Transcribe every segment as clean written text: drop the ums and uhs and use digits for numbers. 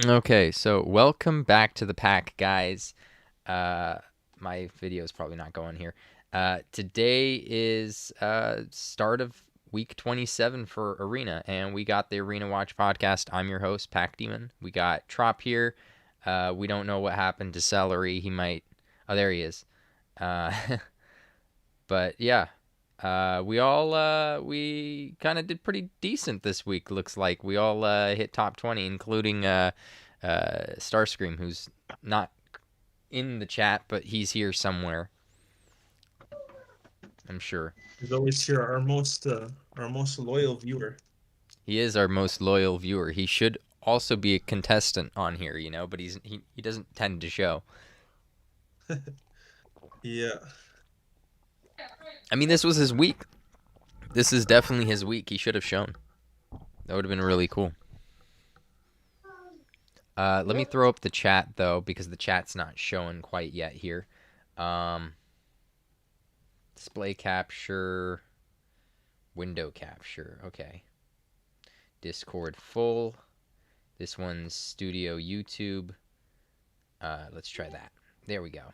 Okay, so welcome back to the pack, guys. Uh, my video is probably not going here. Today is start of week 27 for Arena, and we got the Arena Watch podcast. I'm your host, Pack Demon. We got Trop here. We don't know what happened to Celery. He might. Oh, there he is. Uh, but yeah, we kind of did pretty decent this week. Looks like we all hit top 20, including Starscream, who's not in the chat, but he's here somewhere. I'm sure He's always here, our most loyal viewer. he is our most loyal viewer. He should also be a contestant on here, but he doesn't tend to show. Yeah. I mean, this was his week. This is definitely his week. He should have shown. That would have been really cool. Let me throw up the chat though, because the chat's not showing quite yet here. Um, display capture, window capture. Okay. Discord full. This one's Studio YouTube. Let's try that. There we go.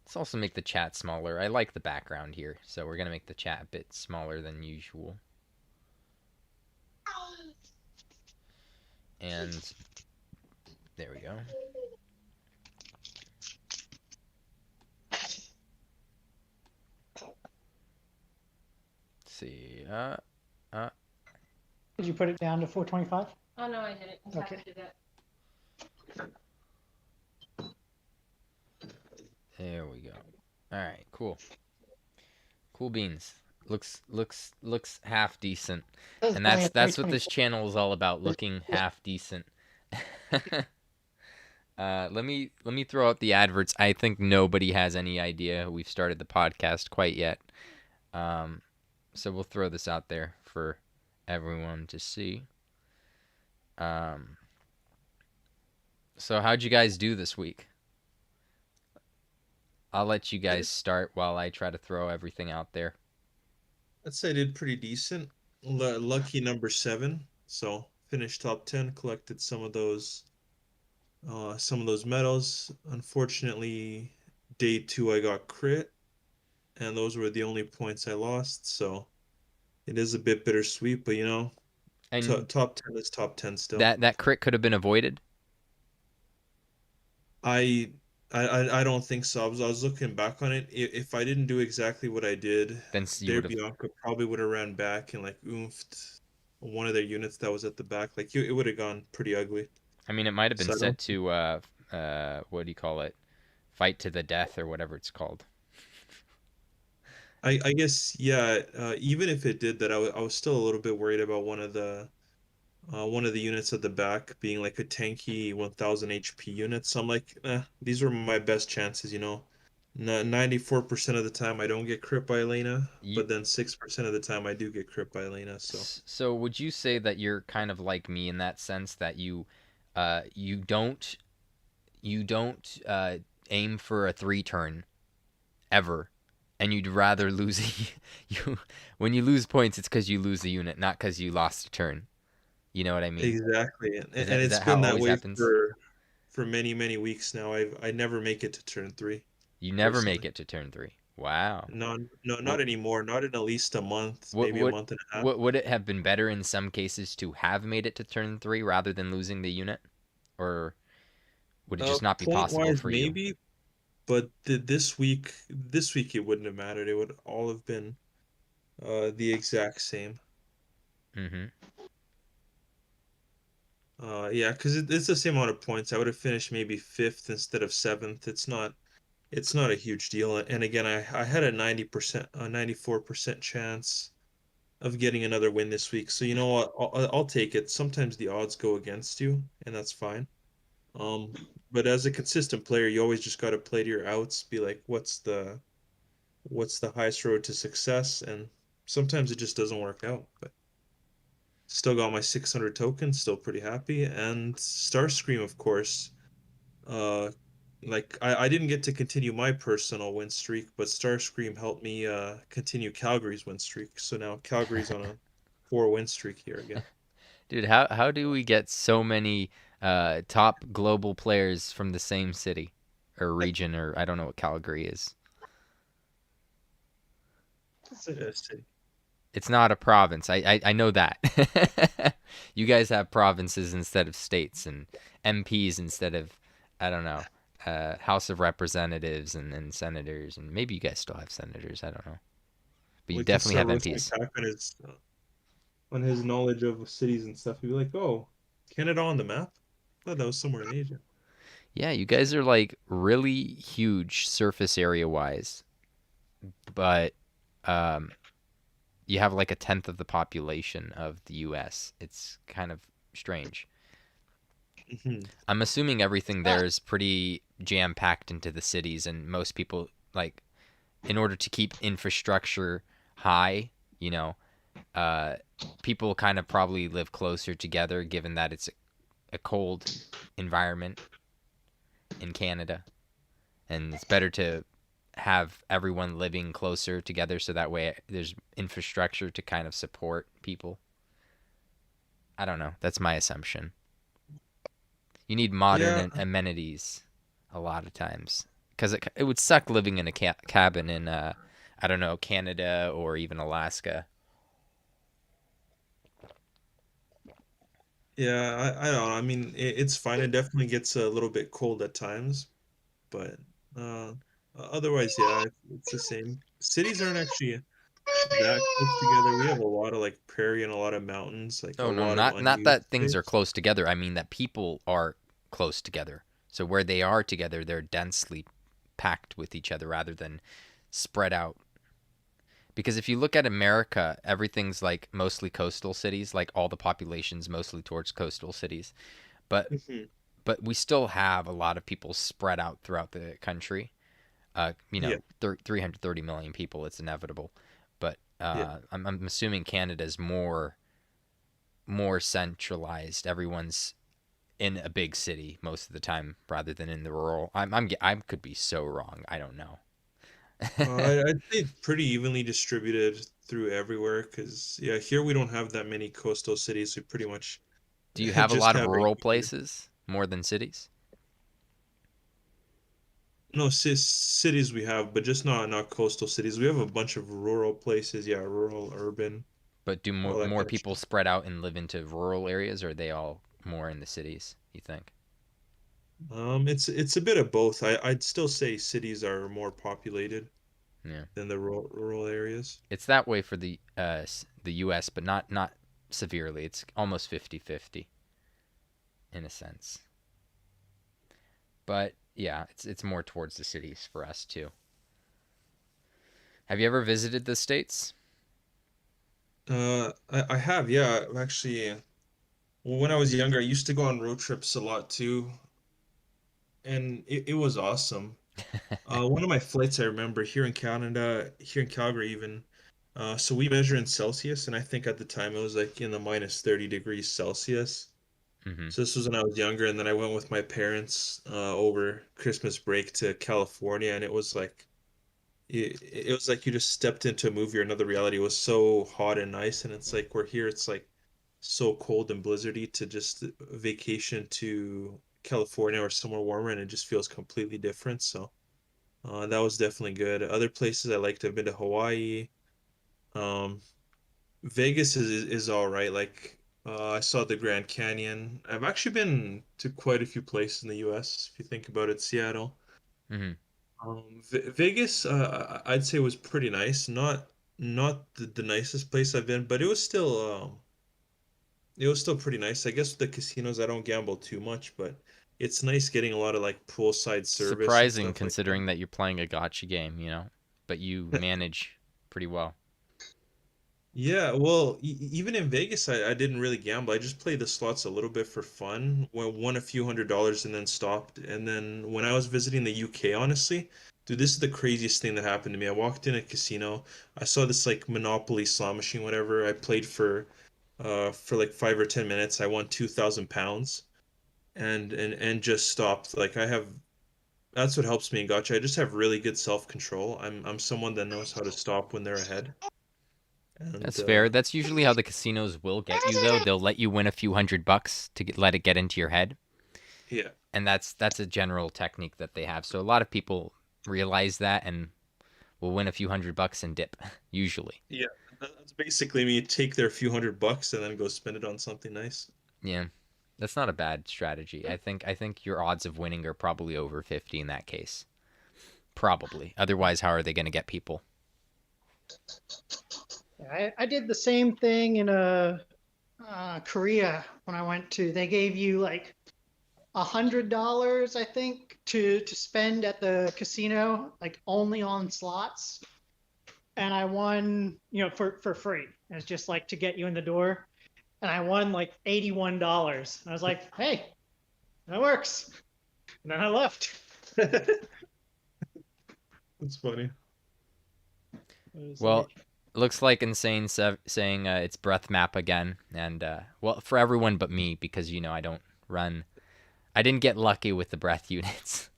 Let's also make the chat smaller. I like the background here, so we're going to make the chat a bit smaller than usual. And there we go. Let's see. Did you put it down to 425? Oh, no, I didn't. You Okay. have to do that. There we go. All right, cool. Cool beans. Looks half decent. And that's what this channel is all about, looking half decent. Let me throw out the adverts. I think nobody has any idea we've started the podcast quite yet. So we'll throw this out there for everyone to see. So how'd you guys do this week? I'll let you guys start while I try to throw everything out there. I'd say I did pretty decent. Lucky number 7. So finished top 10, collected some of those medals. Unfortunately, day 2 I got crit, and those were the only points I lost. So it is a bit bittersweet, but And top 10 is top 10 still. that crit could have been avoided. I I don't think so. I was looking back on it. If I didn't do exactly what I did, Then you their would have. Bianca probably would have ran back and like oomphed one of their units that was at the back. Like it would have gone pretty ugly. I mean, it might have been So I set don't. to what do you call it? Fight to the death or whatever it's called. I guess yeah. Even if it did that, I was still a little bit worried about one of the units at the back being like a tanky 1000 HP unit. So I'm like, these were my best chances. 94% of the time I don't get crit by Elena, You, but then 6% of the time I do get crit by Elena. So so would you say that you're kind of like me in that sense that you don't aim for a 3 turn ever, and you'd rather lose you when you lose points, it's because you lose the unit, not because you lost a turn. You know what I mean? exactly, and, Is and that is it's that how been it that always way happens? for many weeks now. I never make it to turn 3 You never make personally. it to turn 3. Wow. No, not What anymore. Not in at least a month, what maybe a would month and a half. what would it have been better in some cases to have made it to turn 3 rather than losing the unit, or would it just not be Point possible wise, for you? maybe, but this week it wouldn't have mattered. It would all have been the exact same. Mm-hmm. Yeah, because it's the same amount of points. I would have finished maybe fifth instead of seventh. It's not a huge deal. And again, I had a 90%, a 94% chance of getting another win this week. So you know what? I'll take it. Sometimes the odds go against you, and that's fine. Um, but as a consistent player, you always just got to play to your outs. Be like, what's the highest road to success? And sometimes it just doesn't work out. But still got my 600 tokens. Still pretty happy. And Starscream, of course. Uh, like I didn't get to continue my personal win streak, but Starscream helped me continue Calgary's win streak. So now Calgary's on a 4 win streak here again. Dude, how do we get so many top global players from the same city or region, or I don't know what Calgary is. It's interesting. It's not a province. I know that. You guys have provinces instead of states and MPs instead of, I don't know, House of Representatives and senators, and maybe you guys still have senators. I don't know, but you We can definitely start have roasting MPs. Pac on his knowledge of cities and stuff. He'd be like, "Oh, Canada on the map? I thought that was somewhere in Asia." Yeah, you guys are like really huge surface area wise, but um, you have like a tenth of the population of the U.S. It's kind of strange. Mhm. I'm assuming everything there is pretty jam packed into the cities, and most people like in order to keep infrastructure high, you know, uh, people kind of probably live closer together, given that it's a cold environment in Canada, and it's better to have everyone living closer together so that way there's infrastructure to kind of support people. I don't know. That's my assumption. You need modern Yeah, amenities a lot of times because it would suck living in a cabin in I don't know, Canada or even Alaska. yeah. I don't know. I mean, it's fine. It definitely gets a little bit cold at times, but uh, otherwise, yeah, it's the same. Cities aren't actually that close together. We have a lot of like prairie and a lot of mountains, like a Oh no, lot of not unused that things are space. close together. I mean that people are close together. So where they are together, they're densely packed with each other rather than spread out. Because if you look at America, everything's like mostly coastal cities, like all the population's mostly towards coastal cities. But Mhm. but we still have a lot of people spread out throughout the country. Yeah, 330 million people, it's inevitable. But yeah. I'm assuming Canada's more centralized. Everyone's in a big city most of the time rather than in the rural. I could be so wrong. I don't know. I'd say it's pretty evenly distributed through everywhere because, yeah, here we don't have that many coastal cities. We pretty much Do you have a just lot of have rural a places more than cities? no cities we have, but just not coastal cities. We have a bunch of rural places, yeah, rural, urban, But do all that more kind of people shit. spread out and live into rural areas, or are they all more in the cities, you think? It's a bit of both. I'd still say cities are more populated Yeah. than the rural areas. It's that way for the US, but not severely. It's almost 50-50 in a sense. But yeah, it's more towards the cities for us too. Have you ever visited the states? I have, yeah. Actually, when I was younger, I used to go on road trips a lot too, and it was awesome. One of my flights I remember here in Canada, here in Calgary even. So we measure in Celsius, and I think at the time it was like in the minus 30 degrees Celsius. Mm-hmm. So this was when I was younger, and then I went with my parents over Christmas break to California, and it was like you just stepped into a movie or another reality. It was so hot and nice, and it's like we're here, it's like so cold and blizzardy to just vacation to California or somewhere warmer, and it just feels completely different. So that was definitely good. Other places I liked, I've been to Hawaii. Um, Vegas is all right. Like I saw the Grand Canyon. I've actually been to quite a few places in the U.S. If you think about it, Seattle. Mm-hmm. Vegas, I'd say was pretty nice. Not the nicest place I've been, but it was still pretty nice. I guess with the casinos, I don't gamble too much, but it's nice getting a lot of like poolside service and Surprising stuff like that. considering that you're playing a gotcha game, but you manage pretty well. Yeah, well, even in Vegas, I didn't really gamble. I just played the slots a little bit for fun, won a few $100s and then stopped. And then when I was visiting the UK, honestly, dude, this is the craziest thing that happened to me. I walked in a casino, I saw this like Monopoly slot machine, whatever. I played for like 5 or 10 minutes. I won £2,000 and just stopped. Like that's what helps me in gotcha. I just have really good self-control. I'm someone that knows how to stop when they're ahead. And That's fair. That's usually how the casinos will get you, though. They'll let you win a few $100 to let it get into your head, yeah, and that's a general technique that they have. So a lot of people realize that and will win a few $100 and dip, usually. yeah, that's basically me take their few $100 and then go spend it on something nice. Yeah, that's not a bad strategy. I think your odds of winning are probably over 50 in that case. Probably. Otherwise, how are they going to get people? I did the same thing in Korea when I went to. They gave you like $100, I think, to spend at the casino, like only on slots. And I won, for free. It's just like to get you in the door. And I won like $81. And I was like, hey, that works. And then I left. That's funny. It was Well, like, looks like Insane saying it's breath map again, and well, for everyone but me, because I don't run. I didn't get lucky with the breath units.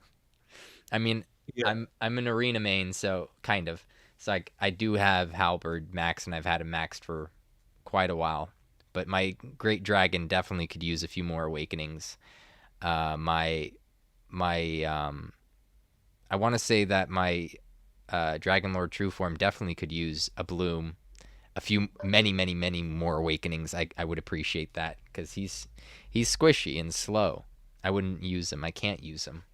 I mean, Yeah, I'm an arena main, so kind of. So I do have Halberd max, and I've had him maxed for quite a while. But my Great Dragon definitely could use a few more awakenings. My I want to say that my Dragon Lord True Form definitely could use a bloom, a few, many, many, many more awakenings. I would appreciate that because he's squishy and slow. I wouldn't use him. I can't use him.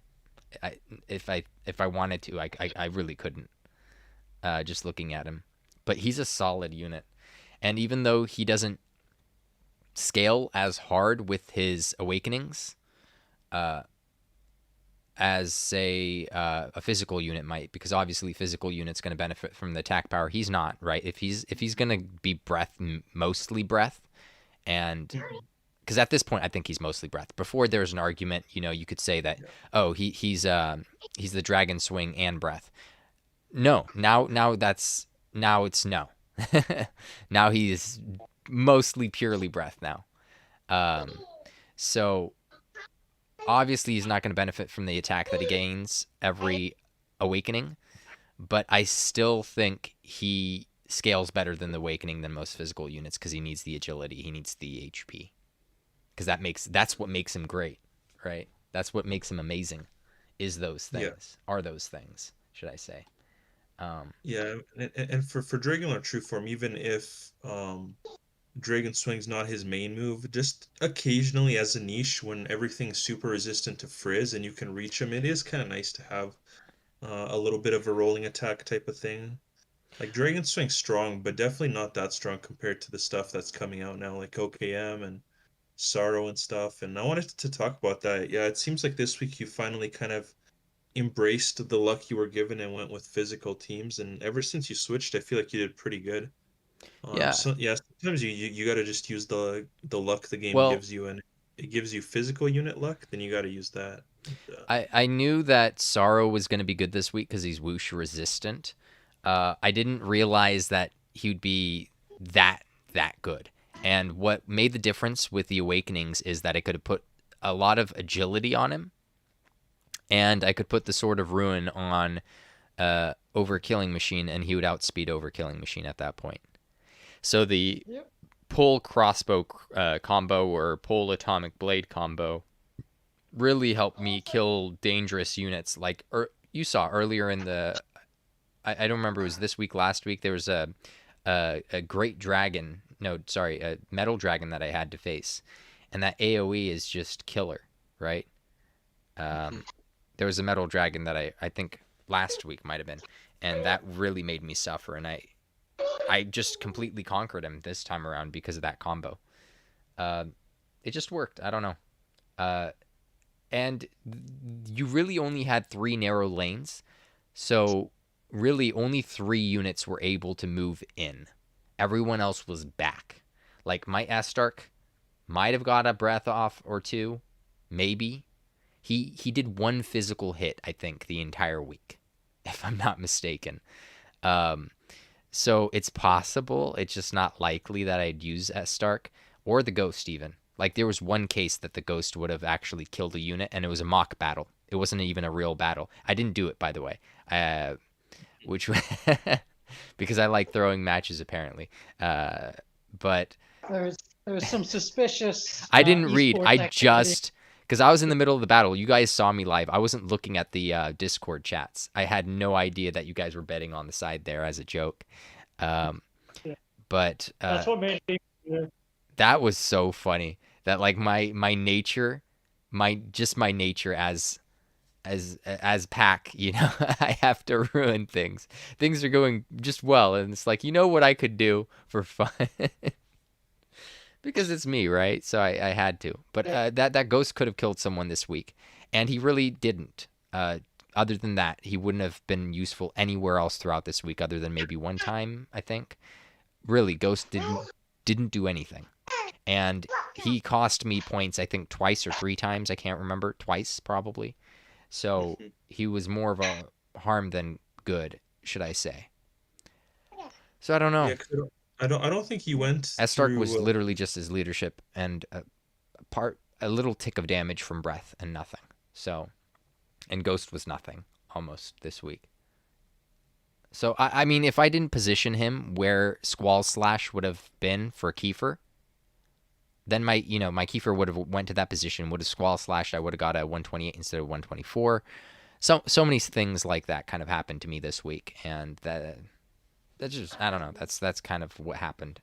I, if I wanted to, I really couldn't. Just looking at him, but he's a solid unit, and even though he doesn't scale as hard with his awakenings, uh, as say a physical unit might, because obviously physical unit's going to benefit from the attack power. He's not, right. If he's going to be breath, mostly breath, and mhm, because at this point I think he's mostly breath. Before there's an argument, you could say that, yeah, oh, he's the dragon swing and breath. No, now it's no. Now he's mostly purely breath now. Um, so obviously he's not going to benefit from the attack that he gains every awakening, but I still think he scales better than the awakening than most physical units because he needs the agility, he needs the HP, because that's what makes him great, right? That's what makes him amazing. Is those yeah, things are those things, should I say? Um, yeah. And for Dragon Lord True Form, even if Dragon Swing's not his main move, just occasionally as a niche when everything's super resistant to frizz and you can reach him, it is kind of nice to have a little bit of a rolling attack type of thing. Like Dragon Swing's strong, but definitely not that strong compared to the stuff that's coming out now, like OKM and Sorrow and stuff. And I wanted to talk about that. Yeah, it seems like this week you finally kind of embraced the luck you were given and went with physical teams. And ever since you switched, I feel like you did pretty good. yeah. So yeah, sometimes you got to just use the luck the game Well, gives you, and it gives you physical unit luck, then you got to use that. And, I knew that Sorrow was going to be good this week because he's whoosh resistant. I didn't realize that he would be that good. And what made the difference with the Awakenings is that I could have put a lot of agility on him, and I could put the Sword of Ruin on Overkilling Machine, and he would outspeed Overkilling Machine at that point. So the yep. pull crossbow combo or pull atomic blade combo really helped me kill dangerous units. Like you saw earlier in the, I don't remember, it was this week, last week. There was a great dragon. No, sorry, a metal dragon that I had to face, and that AOE is just killer, right? Um, there was a metal dragon that I think last week might have been, and that really made me suffer, and I just completely conquered him this time around because of that combo. Uh, it just worked. I don't know. Uh, and you really only had three narrow lanes, so really only three units were able to move in. Everyone else was back. Like my Estark might have got a breath off or two, maybe. He did one physical hit, I think, the entire week, if I'm not mistaken. Um, so it's possible. It's just not likely that I'd use Stark or the Ghost even. Like there was one case that the Ghost would have actually killed a unit, and it was a mock battle. It wasn't even a real battle. I didn't do it, by the way. Which because I like throwing matches apparently. But There's there's some suspicious I didn't read. esports I activity. just because I was in the middle of the battle. You guys saw me live. I wasn't looking at the Discord chats. I had no idea that you guys were betting on the side there as a joke. Um, Yeah. but That's what made me. that was so funny. That like my nature, my nature as Pack, I have to ruin things. Things are going just well, and it's like, you know what I could do for fun. Because it's me, right? So I had to. But that ghost could have killed someone this week, and he really didn't. Other than that, he wouldn't have been useful anywhere else throughout this week, other than maybe one time, I think. Really, ghost didn't do anything, and he cost me points, I think twice or three times. I can't remember. Twice probably. So he was more of a harm than good, should I say? So I don't know. Yeah, 'cause I don't think he went Stark was through. literally just his leadership and a little tick of damage from breath and nothing. So, and Ghost was nothing almost this week. So I mean, if I didn't position him where Squall Slash would have been for Kiefer, then my Kiefer would have went to that position, would have Squall Slashed. I would have got a 128 instead of 124. So many things like that kind of happened to me this week, and that's just, I don't know. That's kind of what happened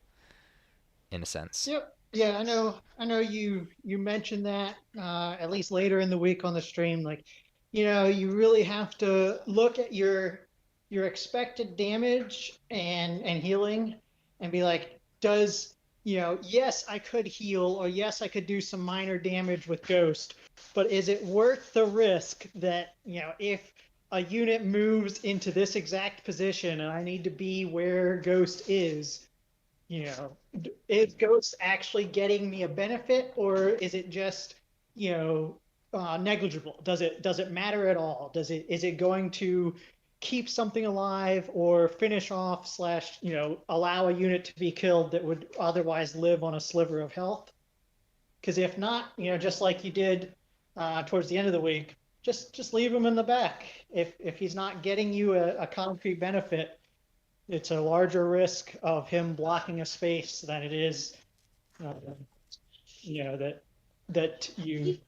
in a sense. Yep. Yeah, I know you mentioned that at least later in the week on the stream. Like, you really have to look at your expected damage and healing, and be like, does yes, I could heal, or yes, I could do some minor damage with Ghost, but is it worth the risk that if a unit moves into this exact position and I need to be where Ghost is, is Ghost actually getting me a benefit, or is it just negligible? Does it matter at all? Is it going to keep something alive or finish off slash allow a unit to be killed that would otherwise live on a sliver of health? Because if not, just like you did towards the end of the week, just leave him in the back. If he's not getting you a concrete benefit, it's a larger risk of him blocking a space than it is, that you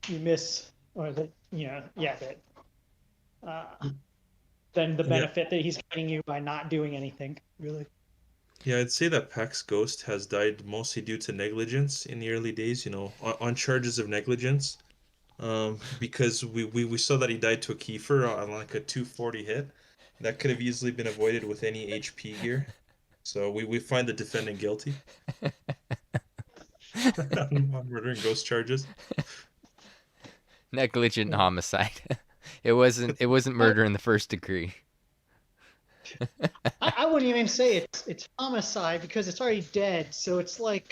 miss, or that than the Yeah, benefit that he's getting you by not doing anything, really. yeah, I'd say that Pax Ghost has died mostly due to negligence in the early days. On charges of negligence. Because we saw that he died to a Kiefer on like a 240 hit. That could have easily been avoided with any HP gear. So we find the defendant guilty on murdering ghost charges. Negligent homicide. It wasn't murder in the first degree. I wouldn't even say it's homicide, because it's already dead. So it's like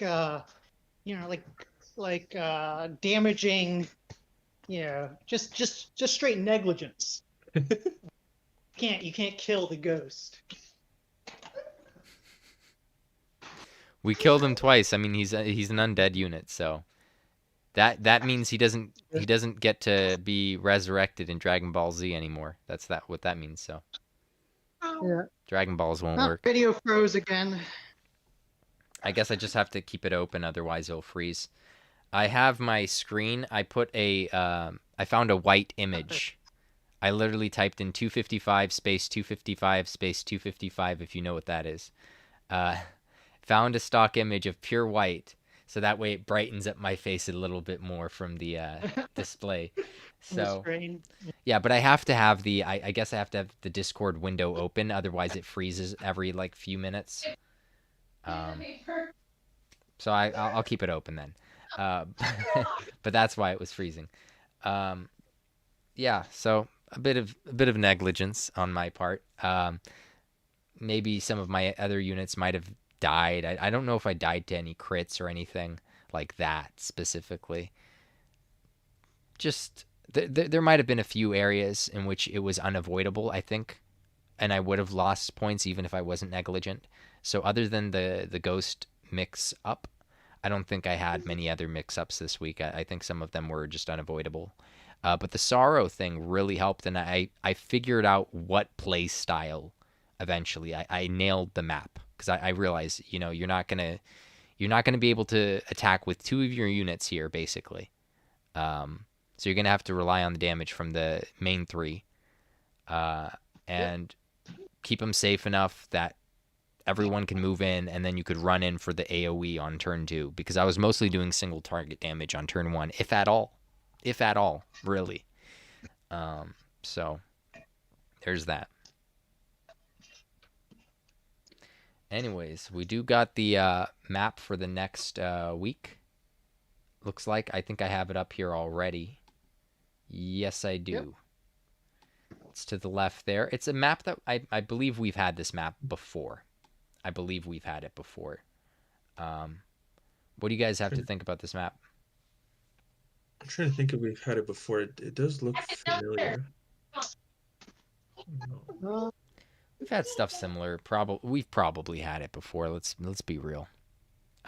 damaging, just straight negligence. You can't kill the ghost. We killed him twice. I mean, he's an undead unit, so that means he doesn't get to be resurrected in Dragon Ball Z anymore. That's what that means. So Yeah. Dragon Balls won't work. Video froze again. I guess I just have to keep it open, otherwise it'll freeze. I have my screen. I found a white image. I literally typed in 255 space 255 space 255, if you know what that is. Found a stock image of pure white, so that way it brightens up my face a little bit more from the display. So yeah, but I have to have I guess I have to have the Discord window open, otherwise it freezes every like few minutes. So I'll keep it open then. But that's why it was freezing. Yeah, so a bit of negligence on my part. Maybe some of my other units might have died. I don't know if I died to any crits or anything like that specifically. Just there might have been a few areas in which it was unavoidable, I think, and I would have lost points even if I wasn't negligent. So other than the ghost mix up, I don't think I had many other mix ups this week. I think some of them were just unavoidable. But the sorrow thing really helped, and I figured out what play style eventually. I nailed the map because I realized, you're not gonna be able to attack with 2 of your units here, basically. So you're gonna have to rely on the damage from the main 3, and keep them safe enough that everyone can move in, and then you could run in for the AoE on turn 2. Because I was mostly doing single target damage on turn 1, if at all, really. So there's that. Anyways, we do got the map for the next week. Looks like I think I have it up here already. Yes, I do. Yep. It's to the left there. It's a map that I believe we've had this map before. I believe we've had it before. What do you guys have to think about this map? I'm trying to think if we've had it before. It does look familiar. We've had stuff similar. We've probably had it before. Let's be real.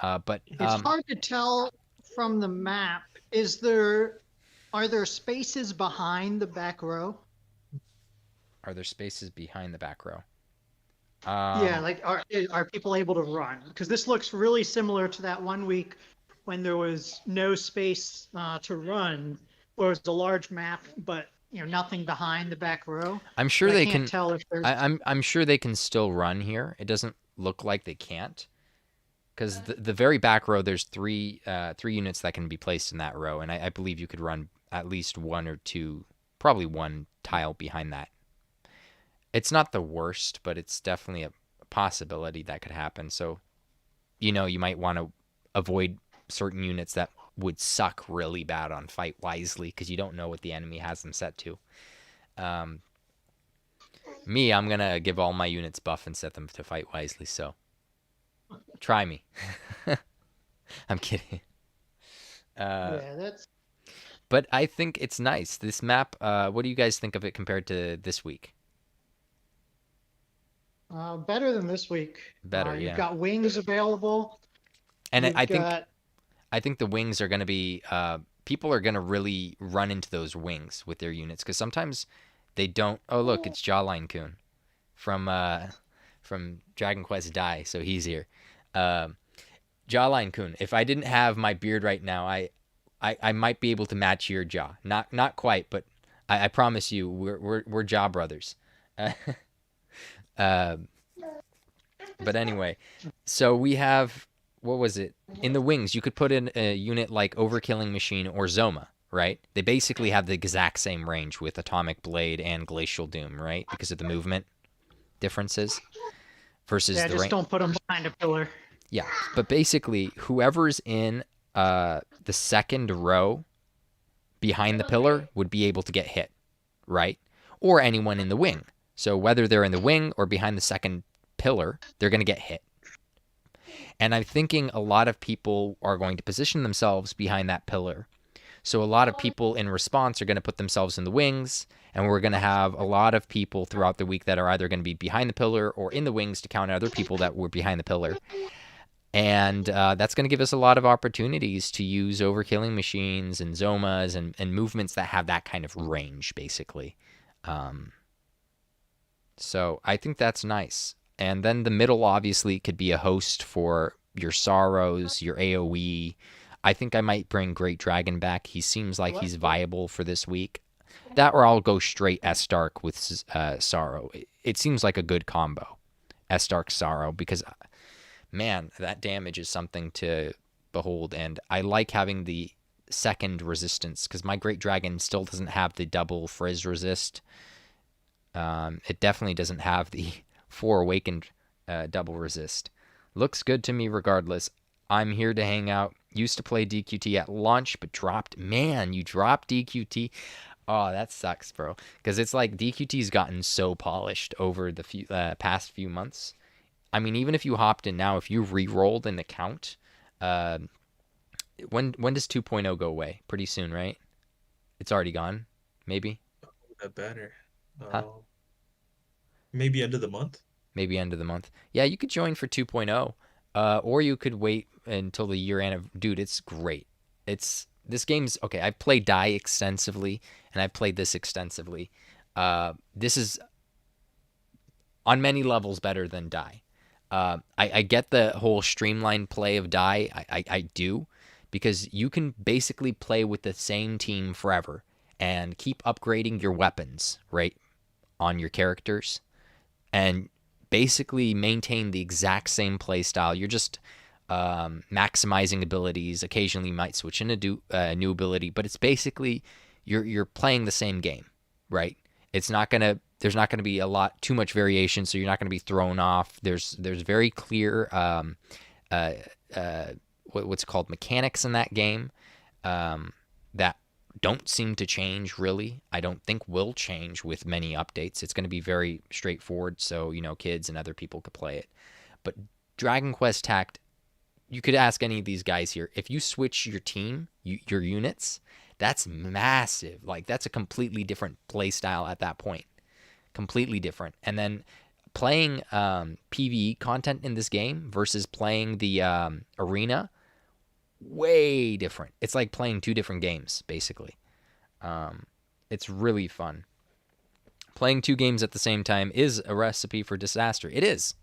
But it's hard to tell from the map. Are there spaces behind the back row? Are there spaces behind the back row? Yeah, like are people able to run? Because this looks really similar to that one week when there was no space to run, where it was a large map, but nothing behind the back row. I'm sure they can tell if there's... I'm sure they can still run here. It doesn't look like they can't, because the very back row, there's three units that can be placed in that row, and I believe you could run at least 1 or 2, probably 1 tile behind that. It's not the worst, but it's definitely a possibility that could happen. So, you might want to avoid certain units that would suck really bad on Fight Wisely, because you don't know what the enemy has them set to. Me, I'm going to give all my units buff and set them to Fight Wisely, so try me. I'm kidding. Yeah, that's... But I think it's nice. This map, what do you guys think of it compared to this week? Better than this week. Better, yeah. You've got wings available. And I think the wings are going to be... people are going to really run into those wings with their units, because sometimes they don't... Oh, look, it's Jawline Coon from Dragon Quest Die, so he's here. Jawline Coon, if I didn't have my beard right now, I might be able to match your jaw. Not quite, but I promise you, we're jaw brothers. But anyway, so we have, what was it? In the wings, you could put in a unit like Overkilling Machine or Zoma, right? They basically have the exact same range with Atomic Blade and Glacial Doom, right? Because of the movement differences versus the just don't put them behind a pillar. Yeah, but basically, whoever's in the second row behind the pillar would be able to get hit, right? Or anyone in the wing. So whether they're in the wing or behind the second pillar, they're going to get hit. And I'm thinking a lot of people are going to position themselves behind that pillar. So a lot of people in response are going to put themselves in the wings, and we're going to have a lot of people throughout the week that are either going to be behind the pillar or in the wings to counter other people that were behind the pillar. And that's going to give us a lot of opportunities to use Overkilling Machines and Zomas and movements that have that kind of range, basically. So I think that's nice. And then the middle obviously could be a host for your Sorrows, your AoE. I think I might bring Great Dragon back. He seems like he's viable for this week. That or I'll go straight S-Dark with Sorrow. It seems like a good combo. S-Dark Sorrow, because, man, that damage is something to behold. And I like having the second resistance, because my Great Dragon still doesn't have the double Frizz resist. It definitely doesn't have the 4 Awakened double resist. Looks good to me regardless. I'm here to hang out. Used to play DQT at launch, but dropped. Man, you dropped DQT. Oh, that sucks, bro. Because it's like DQT's gotten so polished over the past few months. I mean, even if you hopped in now, if you re-rolled an account, when does 2.0 go away? Pretty soon, right? It's already gone, maybe? That better. Huh? Maybe end of the month? Maybe end of the month. Yeah, you could join for 2.0. Or you could wait until the year end of... Dude, it's great. This game's... Okay, I've played Die extensively, and I've played this extensively. This is on many levels better than die. I get the whole streamlined play of die. I do, because you can basically play with the same team forever and keep upgrading your weapons, right, on your characters, and basically maintain the exact same play style. You're just maximizing abilities. Occasionally, you might switch in a new ability, but it's basically you're playing the same game, right? It's not gonna There's not gonna be too much variation, so you're not gonna be thrown off. There's very clear what's called mechanics in that game that don't seem to change really. I don't think will change with many updates. It's going to be very straightforward, so kids and other people could play it. But Dragon Quest Tact, you could ask any of these guys here. If you switch your team, your units, that's massive. Like, that's a completely different play style at that point. Completely different. And then playing PvE content in this game versus playing the arena, way different. It's like playing two different games, basically. It's really fun. Playing two games at the same time is a recipe for disaster. It is.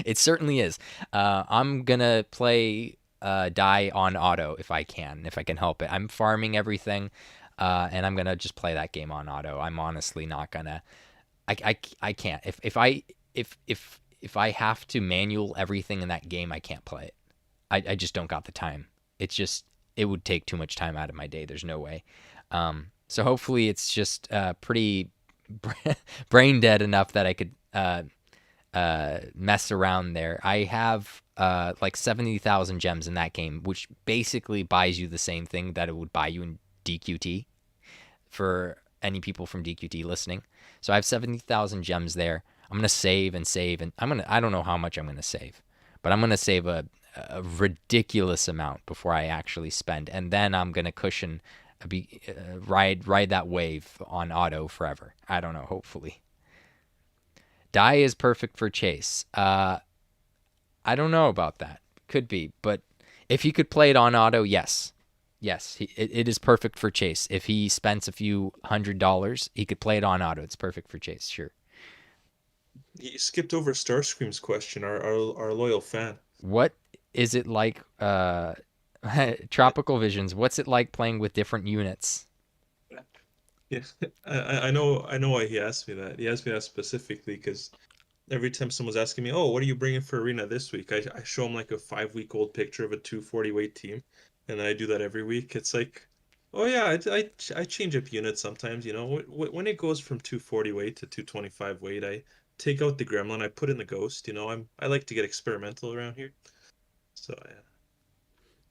It certainly is. I'm going to play die on auto if I can help it. I'm farming everything, and I'm going to just play that game on auto. I'm honestly not going to. I can't. If I have to manual everything in that game, I can't play it. I just don't got the time. It would take too much time out of my day. There's no way. So hopefully it's just pretty brain dead enough that I could mess around there. I have like 70,000 gems in that game, which basically buys you the same thing that it would buy you in DQT, for any people from DQT listening. So I have 70,000 gems there. I'm gonna save, and I don't know how much I'm gonna save, but I'm gonna save a ridiculous amount before I actually spend, and then I'm gonna cushion, ride that wave on auto forever. I don't know. Hopefully, die is perfect for chase. I don't know about that. Could be, but if he could play it on auto, yes, it is perfect for chase. If he spends a few $100, he could play it on auto. It's perfect for chase, sure. You skipped over Starscream's question, our loyal fan. What is it like, TropicalVisions, what's it like playing with different units? Yeah, I know why he asked me that. He asked me that specifically because every time someone's asking me, "Oh, what are you bringing for Arena this week?" I show them like a 5-week-old picture of a 240 weight team, and then I do that every week. It's like, oh yeah, I change up units sometimes. When it goes from 240 weight to 225 weight, I take out the gremlin, I put in the ghost. I like to get experimental around here. So yeah.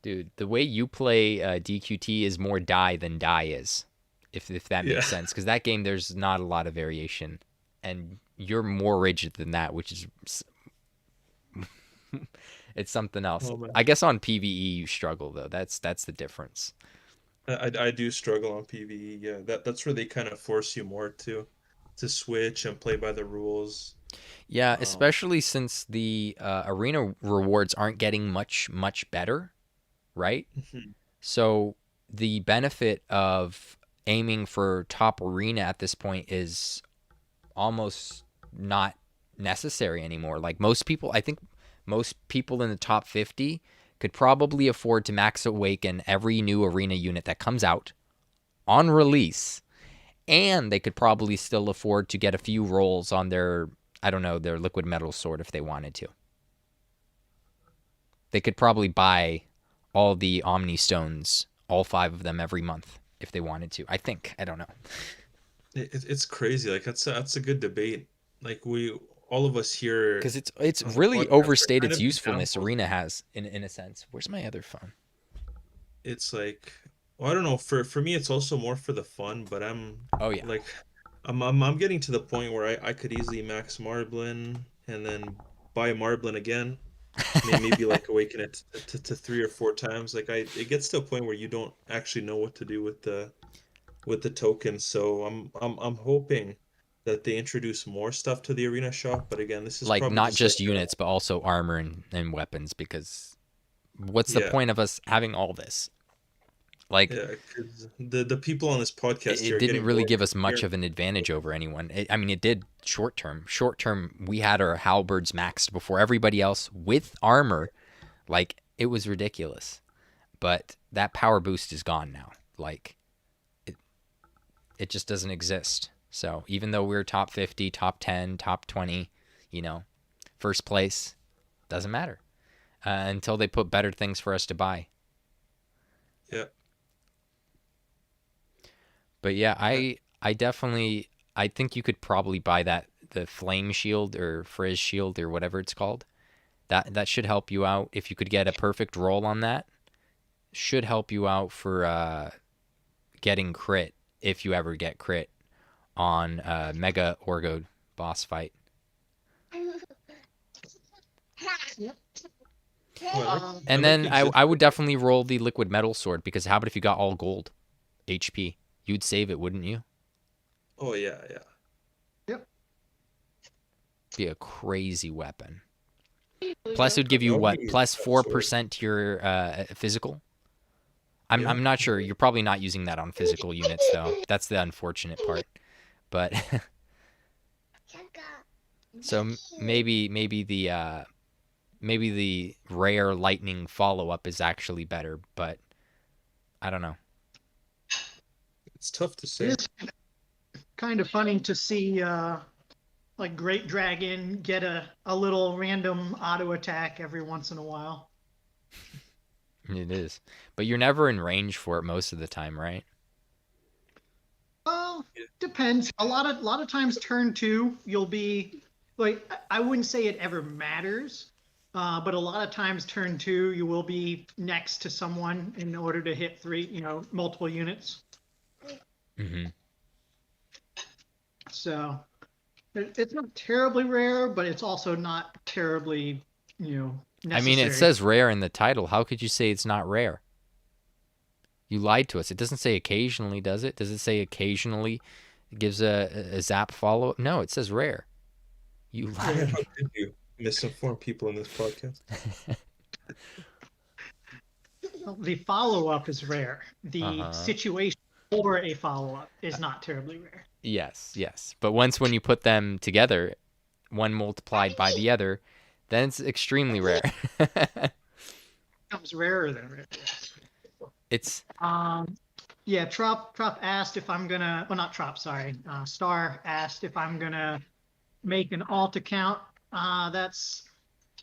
Dude, the way you play DQT is more die than die is, if that makes sense. Because that game, there's not a lot of variation, and you're more rigid than that, which is it's something else. Oh, I guess on PvE you struggle though. That's the difference. I do struggle on PvE. Yeah, that's where they kind of force you more to switch and play by the rules. Yeah, especially since the arena rewards aren't getting much better, right? Mhm. So the benefit of aiming for top arena at this point is almost not necessary anymore. Like I think most people in the top 50 could probably afford to max awaken every new arena unit that comes out on release, and they could probably still afford to get a few rolls on their, I don't know, their liquid metal sword if they wanted to. They could probably buy all the Omni Stones, all 5 of them every month if they wanted to. I think. I don't know. It's crazy. Like that's a good debate. Like all of us here, because it's on the really podcast overstayed kind its of been usefulness. down. Arena has in a sense. Where's my other phone? It's like, well, I don't know. For me, it's also more for the fun. But Oh yeah. like, I'm getting to the point where I could easily max Marblin and then buy Marblin again. Maybe like awaken it to 3 or 4 times. Like it gets to a point where you don't actually know what to do with the tokens. So I'm hoping that they introduce more stuff to the arena shop. But again, this is Like probably not just like units, but also armor and weapons. Because what's the yeah. point of us having all this? Like, Yeah, because the people on this podcast it here are didn't getting really bored give of us much hearing. of an advantage over anyone. I mean, it did short term. Short term, we had our halberds maxed before everybody else with armor. Like, it was ridiculous. But that power boost is gone now. Like, it, it just doesn't exist. So even though we're top 50, top 10, top 20, you know, first place, doesn't matter until they put better things for us to buy. Yeah. But yeah, Yeah. I definitely I think you could probably buy that the flame shield or frizz shield or whatever it's called. That should help you out if you could get a perfect roll on that. Should help you out for getting crit if you ever get crit on Mega Orgo boss fight. Well, I And like then the exist. I would definitely roll the liquid metal sword because how about if you got all gold HP? You'd save it, wouldn't you? Oh yeah, yeah. Yep. Be a crazy weapon. Plus, it would give I you would what? use Plus that sword. 4% to your physical. Yeah. I'm not sure. You're probably not using that on physical units though. That's the unfortunate part. But so maybe the rare lightning follow up is actually better, but I don't know. It's tough to say. It is kind of funny to see like Great Dragon get a little random auto attack every once in a while. It is, but you're never in range for it most of the time, right? Well, depends. A lot of times turn two, you'll be like I wouldn't say it ever matters, but a lot of times turn two, you will be next to someone in order to hit three, multiple units. Mm-hmm. So it's not terribly rare, but it's also not terribly, I mean, it necessary. says rare in the title. How could you say it's not rare? You lied to us. It doesn't say occasionally, does it? Does it say occasionally it gives a zap follow up? No, it says rare. You lied. How did you misinform people in this podcast? The follow up is rare. The Uh-huh. situation for a follow up is not terribly rare. Yes. But when you put them together, one multiplied by the other, then it's extremely rare. Becomes rarer than rare. It's Yeah, Trop asked if I'm gonna, well, not Trop, sorry. Star asked if I'm gonna make an alt account. That's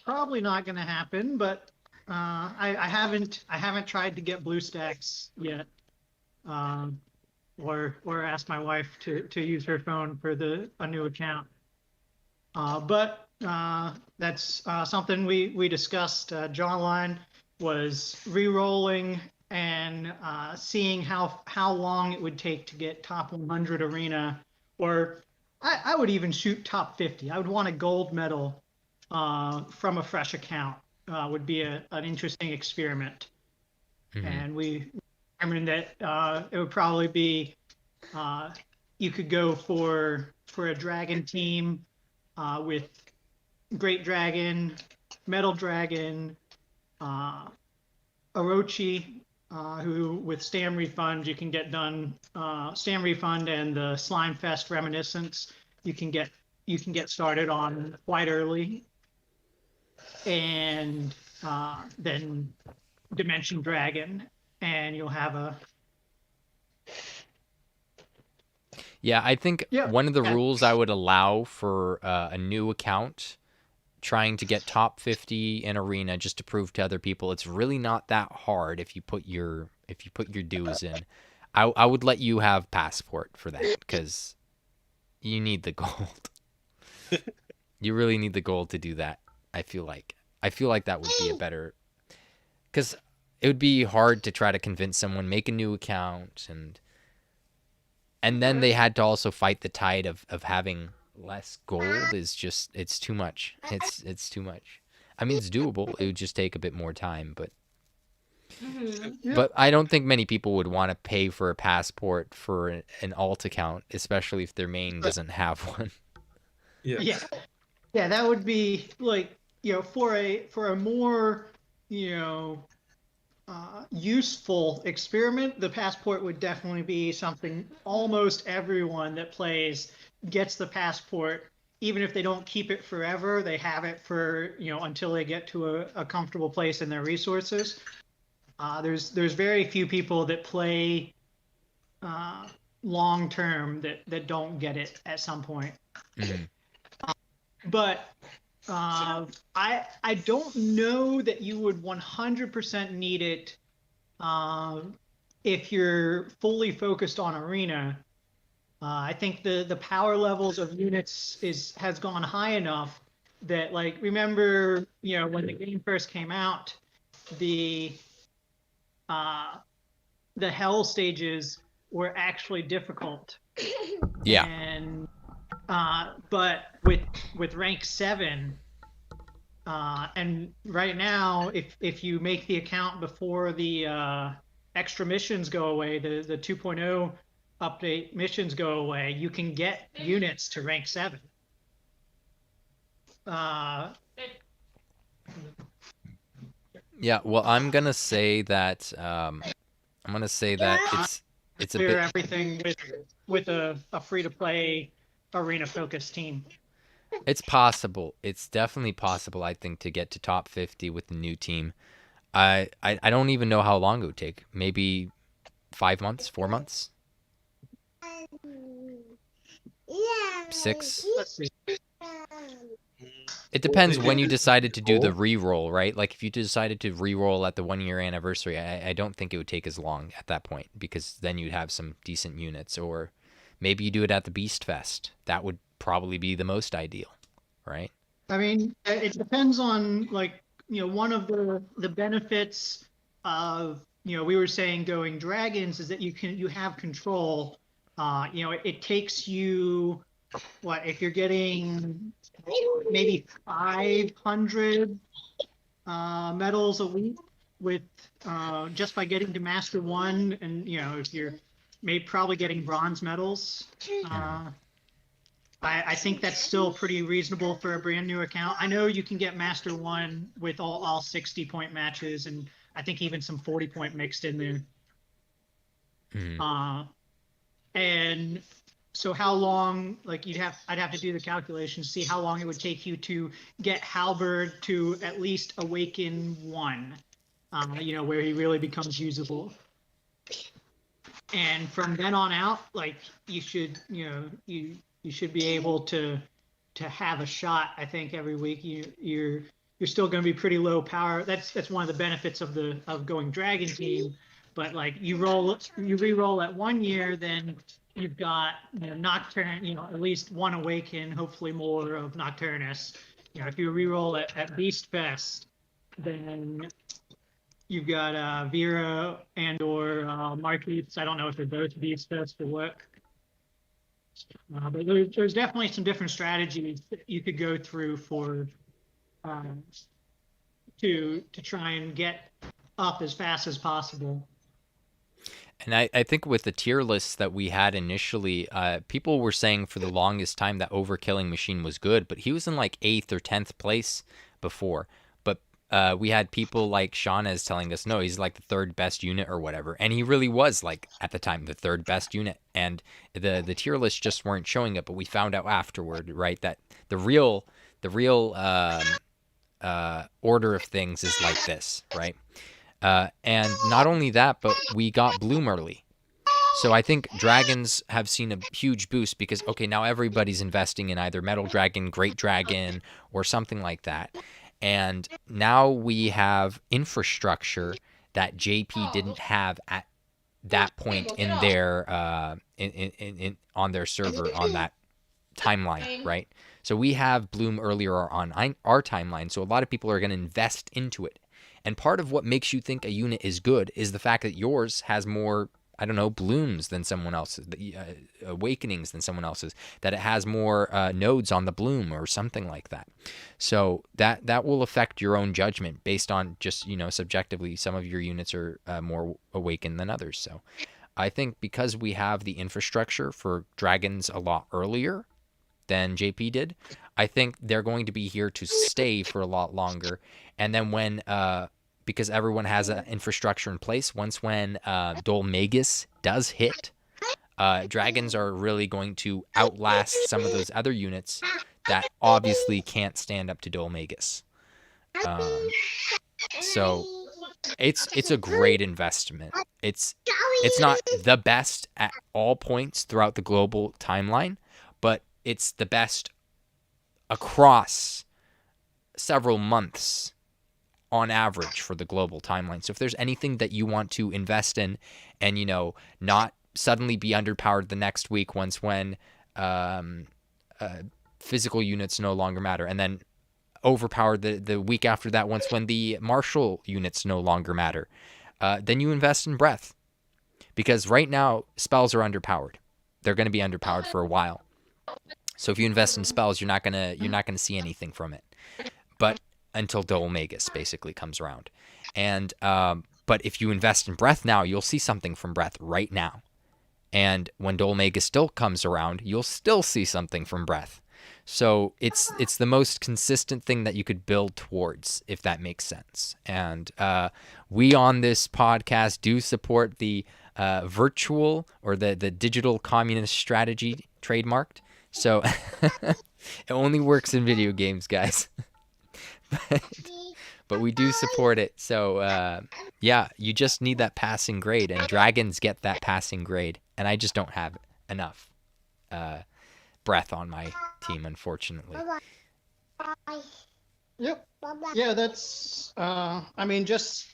probably not gonna happen, but I haven't tried to get BlueStacks yet, or asked my wife to use her phone for a new account. But that's something we discussed. John Line was re-rolling and seeing how long it would take to get top 100 arena, or I would even shoot top 50. I would want a gold medal from a fresh account. Would be an interesting experiment. Mhm. And we determined that it would probably be you could go for a dragon team with Great Dragon, Metal Dragon, Orochi, who with Stam Refund you can get done. Stam Refund and the Slime Fest Reminiscence you can get started on quite early, and then Dimension Dragon, and you'll have a Yeah, I think yeah. one of the Yeah. rules I would allow for a new account trying to get top 50 in arena just to prove to other people it's really not that hard if you put your dues in. I would let you have passport for that because you need the gold. You really need the gold to do that. I feel like that would be a better, because it would be hard to try to convince someone make a new account and then they had to also fight the tide of having less gold is just it's too much. It's too much. I mean, it's doable. It would just take a bit more time, but Yeah. but I don't think many people would want to pay for a passport for an alt account, especially if their main doesn't have one. Yeah. Yeah, that would be like, for a more, useful experiment, the passport would definitely be something almost everyone that plays gets the passport. Even if they don't keep it forever, they have it for, until they get to a comfortable place in their resources. There's very few people that play long term that don't get it at some point. Mm-hmm. But I don't know that you would 100% need it if you're fully focused on arena. I think the power levels of units has gone high enough that, like, remember, when the game first came out, the hell stages were actually difficult. Yeah. And but with rank 7, and right now, if you make the account before the extra missions go away, the 2.0 update missions go away, you can get units to rank 7. Yeah. Well, I'm gonna say that it's a clear bit. everything with a free to play arena focused team. It's possible. It's definitely possible, I think, to get to top 50 with the new team. I don't even know how long it would take. Maybe 5 months, 4 months, 6. Let's see. It depends when you decided to do the re-roll, right? Like if you decided to re-roll at the 1-year anniversary, I don't think it would take as long at that point, because then you'd have some decent units. Or maybe you do it at the Beast Fest. That would probably be the most ideal, right? I mean, it depends on, like, one of the benefits of, we were saying going dragons is that you have control. It takes you, what, if you're getting maybe 500 medals a week with just by getting to Master 1, and if you're probably getting bronze medals. I think that's still pretty reasonable for a brand new account. I know you can get Master 1 with all 60-point matches, and I think even some 40-point mixed in there. Mm-hmm. And so how long, like, I'd have to do the calculations, see how long it would take you to get Halberd to at least awaken 1, where he really becomes usable. And from then on out, like, you should, you should be able to have a shot. I think every week you're still going to be pretty low power. That's one of the benefits of going Dragon Team. But, like, you re-roll at 1 year, then you've got Nocturne, at least 1 awaken, hopefully more of Nocturnus. If you re-roll at Beast Fest, then you've got Vera and or Marquise. I don't know if they're both Beast Fest or what. But there's definitely some different strategies that you could go through for to try and get up as fast as possible. And I think with the tier lists that we had initially, people were saying for the longest time that Overkilling Machine was good, but he was in like 8th or 10th place before. But we had people like Shaunez telling us, no, he's like the 3rd best unit or whatever. And he really was, like, at the time, the 3rd best unit. And the tier lists just weren't showing it, but we found out afterward, right, that the real order of things is like this, right? And not only that, but we got Bloom early. So I think dragons have seen a huge boost because, okay, now everybody's investing in either Metal Dragon, Great Dragon, or something like that. And now we have infrastructure that JP didn't have at that point in their on their server on that timeline, right? So we have Bloom earlier on our timeline, so a lot of people are going to invest into it. And part of what makes you think a unit is good is the fact that yours has more, I don't know, blooms than someone else's, awakenings than someone else's, that it has more nodes on the bloom or something like that. So that will affect your own judgment based on just, subjectively, some of your units are more awakened than others. So I think because we have the infrastructure for dragons a lot earlier than JP did, I think they're going to be here to stay for a lot longer. And then when because everyone has an infrastructure in place. Once when Dol Magus does hit, dragons are really going to outlast some of those other units that obviously can't stand up to Dol Magus. So it's a great investment. It's not the best at all points throughout the global timeline, but it's the best across several months on average for the global timeline. So if there's anything that you want to invest in and, not suddenly be underpowered the next week once when physical units no longer matter, and then overpowered the week after that once when the martial units no longer matter, then you invest in breath. Because right now, spells are underpowered. They're going to be underpowered for a while. So if you invest in spells, you're not gonna see anything from it. But until Dol Magus basically comes around. And but if you invest in breath now, you'll see something from breath right now. And when Dol Magus still comes around, you'll still see something from breath. So it's the most consistent thing that you could build towards, if that makes sense. And we on this podcast do support the virtual or the digital communist strategy trademarked. So it only works in video games, guys. but we do support it. So yeah, you just need that passing grade, and dragons get that passing grade. And I just don't have enough breath on my team, unfortunately. Yep. Yeah, that's. I mean, just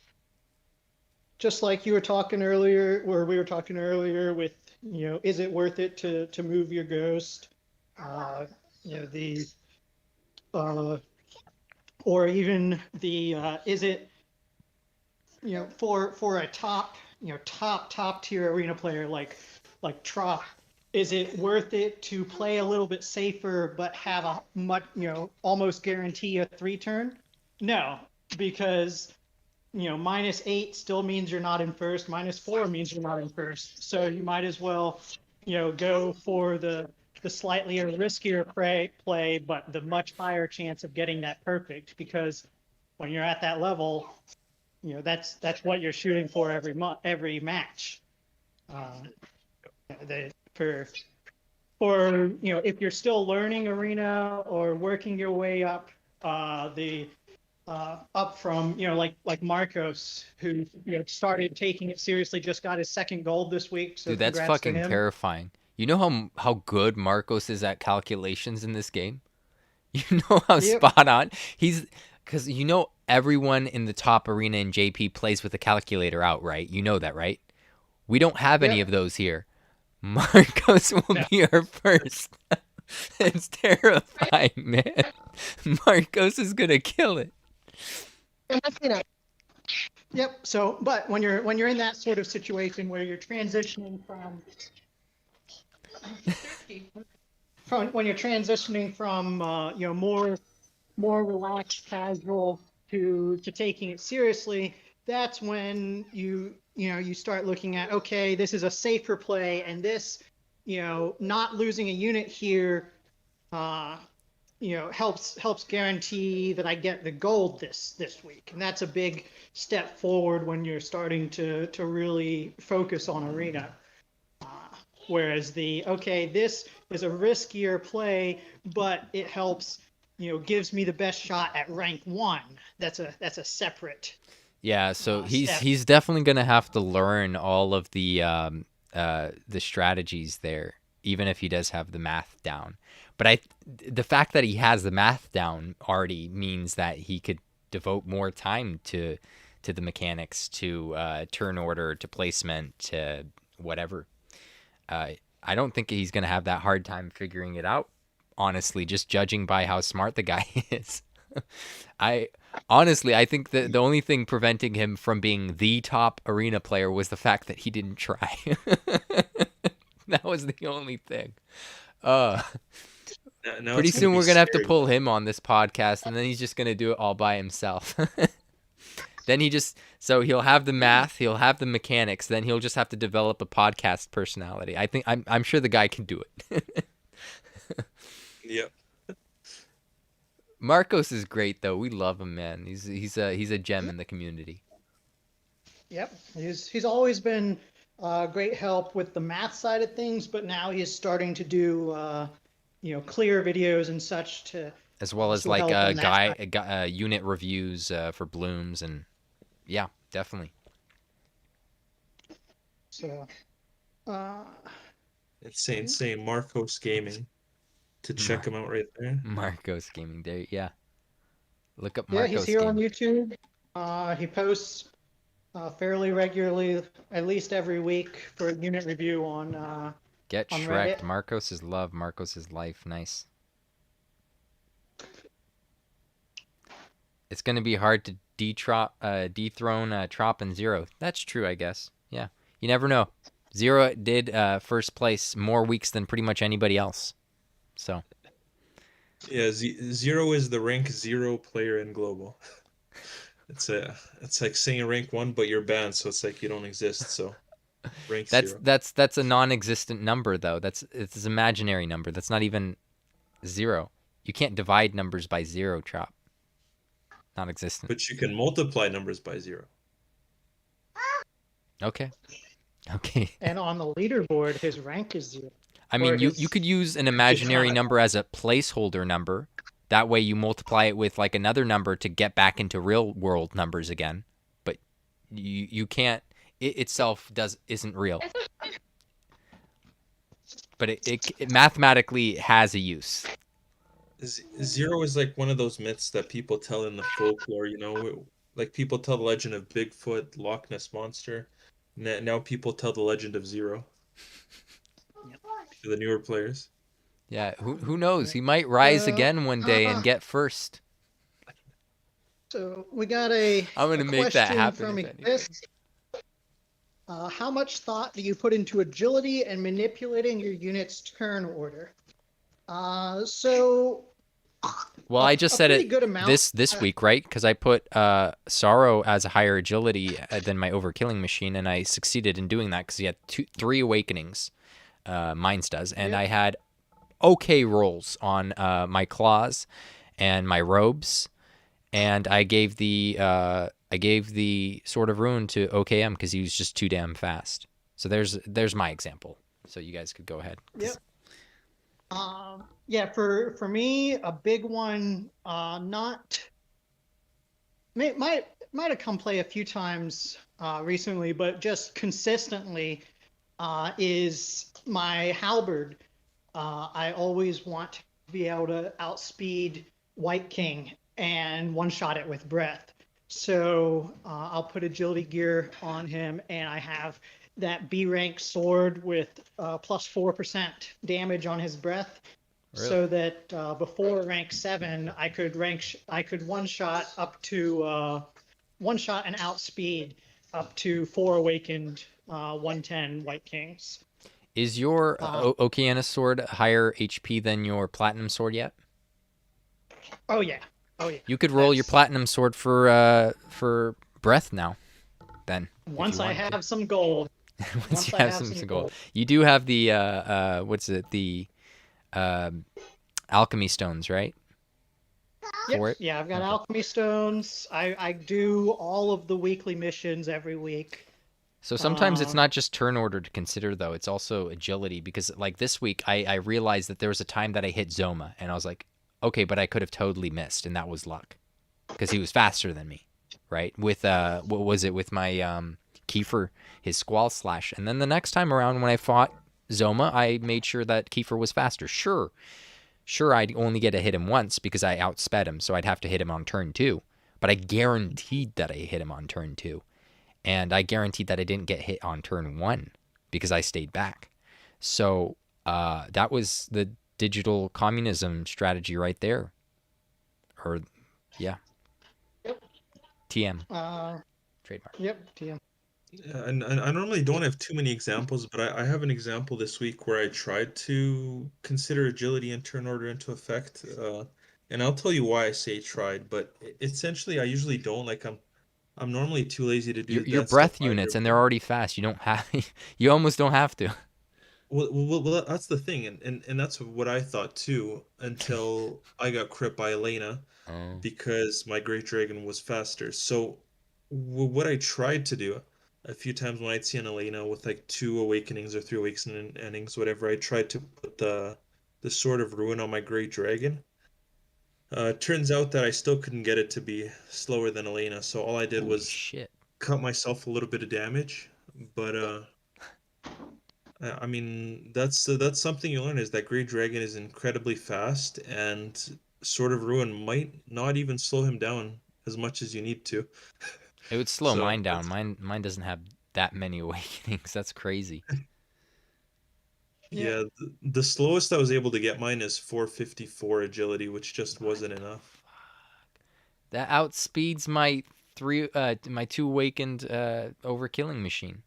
like you were talking earlier, or we were talking earlier, with is it worth it to move your ghost? Or even the is it for a top tier arena player like Trop, is it worth it to play a little bit safer but have a much almost guarantee a 3-turn? No, because -8 still means you're not in first, -4 means you're not in first. So you might as well go for the slightly riskier play, but the much higher chance of getting that perfect, because when you're at that level, that's what you're shooting for every match. If you're still learning arena or working your way up, up from like Marcos, who started taking it seriously, just got his second gold this week. So dude, that's congrats to fucking him. terrifying. You know how good Marcos is at calculations in this game? You know how spot on he's, because everyone in the top arena in JP plays with a calculator out, right? You know that, right? We don't have any of those here. Marcos will be our first. It's terrifying, man. Marcos is gonna kill it. Yep. So, but when you're in that sort of situation where you're transitioning from more relaxed, casual to taking it seriously, that's when you start looking at, okay, this is a safer play, and this, not losing a unit here, helps guarantee that I get the gold this week. And that's a big step forward when you're starting to really focus on arena. Whereas this is a riskier play, but it helps, gives me the best shot at rank 1. That's a separate. Yeah, so he's definitely gonna have to learn all of the strategies there, even if he does have the math down. But the fact that he has the math down already means that he could devote more time to the mechanics, to turn order, to placement, to whatever. I don't think he's gonna have that hard time figuring it out, honestly, just judging by how smart the guy is. I think that the only thing preventing him from being the top arena player was the fact that he didn't try. That was the only thing. Pretty soon we're gonna have to pull him on this podcast, and then he's just gonna do it all by himself. Then he'll have the math, he'll have the mechanics, then he'll just have to develop a podcast personality. I'm sure the guy can do it. Yep. Marcos is great though. We love him, man. He's a gem in the community. Yep, he's always been great help with the math side of things, but now he's starting to do clear videos and such to As well as also like help on that side. unit reviews for blooms, and yeah, definitely. So, uh, It's saying Marcos Gaming to check him out right there. Marcos Gaming there, yeah. Look up yeah, he's Marcos here on Gaming. YouTube. He posts fairly regularly, at least every week, for a unit review Get on Shrek'd. Reddit. Marcos is love. Marcos is life. Nice. It's gonna be hard to dethrone Trop and Zero. That's true, I guess. Yeah, you never know. Zero did first place more weeks than pretty much anybody else. So Yeah, Zero is the rank 0 player in global. It's like saying rank 1, but you're banned, so it's like you don't exist. So rank that's 0. that's that's a non-existent number though. It's an imaginary number. That's not even zero. You can't divide numbers by zero, Trop. Non-existent. But you can multiply numbers by 0. Okay. Okay. And on the leaderboard, his rank is 0. I Or mean, you his could use an it's imaginary not. number as a placeholder number. That way you multiply it with like another number to get back into real world numbers again. But you can't, it itself isn't real. But it mathematically has a use. Zero is like one of those myths that people tell in the folklore, like people tell the legend of Bigfoot, Loch Ness Monster. Now people tell the legend of Zero to the newer players. Yeah, who knows? He might rise again one day and get first. So we got a I'm gonna make that question happen. from If anything. Exist. How much thought do you put into agility and manipulating your unit's turn order? So Well, I just said pretty it good amount. this week, right? Because I put Sorrow as a higher agility than my overkilling machine, and I succeeded in doing that because he had 3 awakenings. Mines does, and Yep. I had okay rolls on my claws and my robes, and I gave the Sword of Ruin to OKM because he was just too damn fast. So there's my example. So you guys could go ahead. Yep. Yeah, for me, a big one, might have come play a few times recently, but just consistently is my halberd. I always want to be able to outspeed White King and one-shot it with breath. So I'll put agility gear on him, and I have that B rank sword with plus 4% damage on his breath. Really? So that before rank 7, I could one shot and outspeed up to 4 awakened 110 White Kings. Is your Okeana sword higher HP than your platinum sword yet? Oh yeah. You could roll your platinum sword for breath now. Then once I have some gold. Once you have some gold. You do have the the alchemy stones, right? Yep. Yeah, I've got alchemy stones. I do all of the weekly missions every week. So sometimes it's not just turn order to consider, though. It's also agility, because like this week, I realized that there was a time that I hit Zoma, and I was like, okay, but I could have totally missed, and that was luck, because he was faster than me, right? With what was it, with my Kiefer, his Squall Slash. And then the next time around when I fought Zoma, I made sure that Kiefer was faster. Sure, I'd only get to hit him once because I outsped him, so I'd have to hit him on turn 2. But I guaranteed that I hit him on turn 2. And I guaranteed that I didn't get hit on turn 1 because I stayed back. So that was the digital communism strategy right there. Or, yeah. Yep. TM. Trademark. Yep, TM. Yeah, and I normally don't have too many examples, but I have an example this week where I tried to consider agility and turn order into effect. And I'll tell you why I say tried, but essentially I usually don't. Like I'm normally too lazy to do Your that breath stuff units, either. and they're already fast. You don't have. You almost don't have to. Well, that's the thing, and that's what I thought too, until I got crit by Elena Oh, because my Great Dragon was faster. So what I tried to do a few times when I'd see an Elena with like two awakenings or three awakenings, whatever, I tried to put the Sword of Ruin on my Great Dragon. Turns out that I still couldn't get it to be slower than Elena, so all I did holy was shit. cut myself a little bit of damage. But I mean, that's something you learn is that Great Dragon is incredibly fast, and Sword of Ruin might not even slow him down as much as you need to. It would slow So mine down. that's Mine doesn't have that many awakenings. That's crazy. Yeah. yeah, the slowest I was able to get mine is 454 agility, which just What wasn't the enough. That outspeeds my two awakened overkilling machine.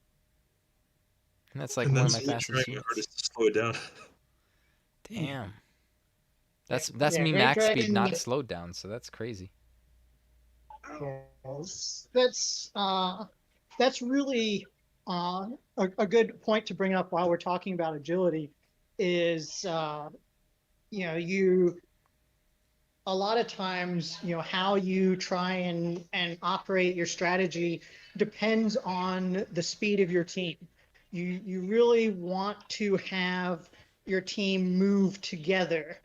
And that's like And one of that's my me trying fastest my units. hardest to slow it down. Damn. Yeah, That's yeah, me Great max speed Dragon. not slowed down, so that's crazy. Yes. That's really a good point to bring up while we're talking about agility. Is you a lot of times, how you try and operate your strategy depends on the speed of your team. You really want to have your team move together,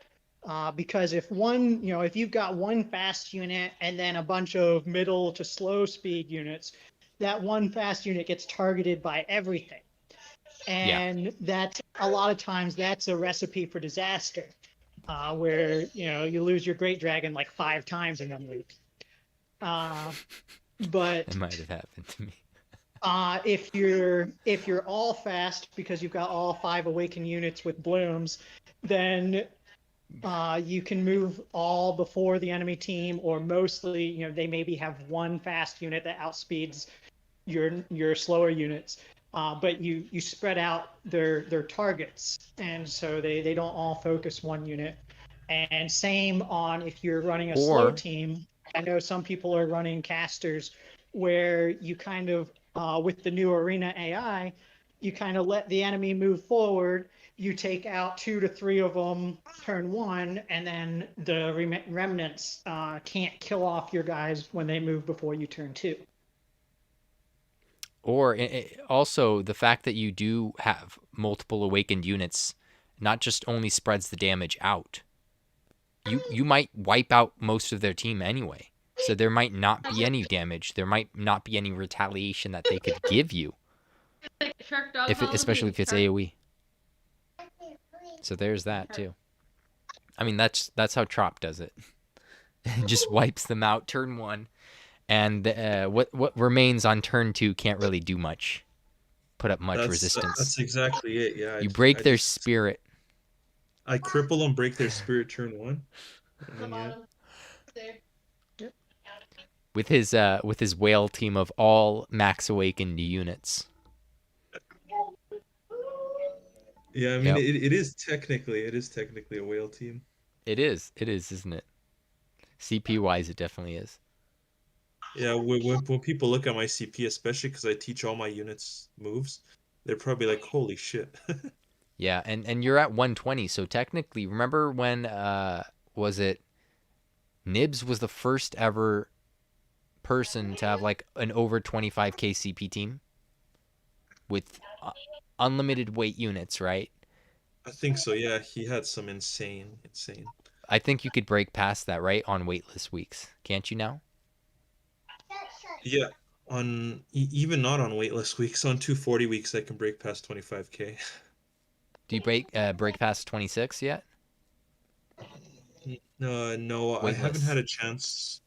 because if you've got one fast unit and then a bunch of middle to slow speed units, that one fast unit gets targeted by everything, Yeah. and that a lot of times that's a recipe for disaster, where you lose your great dragon like 5 times in 1 week. Uh, It but might have happened to me. if you're all fast because you've got all 5 awakened units with blooms, then you can move all before the enemy team, or mostly, they maybe have one fast unit that outspeeds your slower units. But you spread out their targets, and so they don't all focus one unit. And same on if you're running a slow Or team. I know some people are running casters where you kind of, with the new arena AI, you kind of let the enemy move forward. You take out 2 to 3 of them turn one, and then the remnants can't kill off your guys when they move before you turn two. also the fact that you do have multiple awakened units not just only spreads the damage out. You might wipe out most of their team anyway. So there might not be any damage. There might not be any retaliation that they could give you, especially if it's AoE. So there's that too. I mean, that's how Trop does it. Just wipes them out turn one, and what remains on turn two can't really do much, put up much resistance. That's exactly it. Yeah, You break I their just spirit. I cripple them, break their spirit turn one, and The then yeah. bottom there. Yep. With his whale team of all max awakened units. Yeah, I mean Yep, it is technically a whale team. it is. It is, isn't it? CP wise, it definitely is. Yeah, when people look at my CP, especially because I teach all my units moves, they're probably like, "Holy shit!" Yeah, and you're at 120, so technically, remember when was it Nibs was the first ever person to have like an over 25k CP team with unlimited weight units, right? I think so. Yeah, he had some insane. I think you could break past that, right, on weightless weeks. Can't you now? Yeah, on even not on waitlist weeks, on 240 weeks, I can break past 25K. Do you break past 26 yet? No, I haven't Weightless. had a chance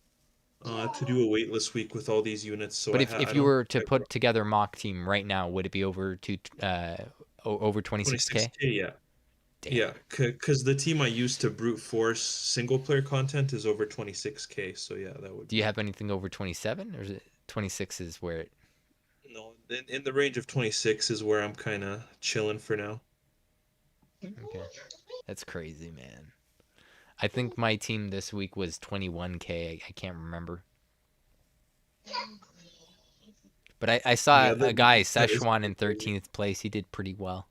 to do a waitlist week with all these units, so But I if you don't were think to I've put together mock team right now, would it be over 26k? 26K. Yeah, yeah, Damn. because the team I use to brute force single player content is over 26K. So yeah, that would Do you be have anything over 27, or is it 26 is where it? no in the range of 26 is where I'm kind of chilling for now. Okay, that's crazy, man. I think my team this week was 21k. I can't remember. But I saw Yeah, a guy, that is Szechuan, pretty in crazy. 13th place. He did pretty well.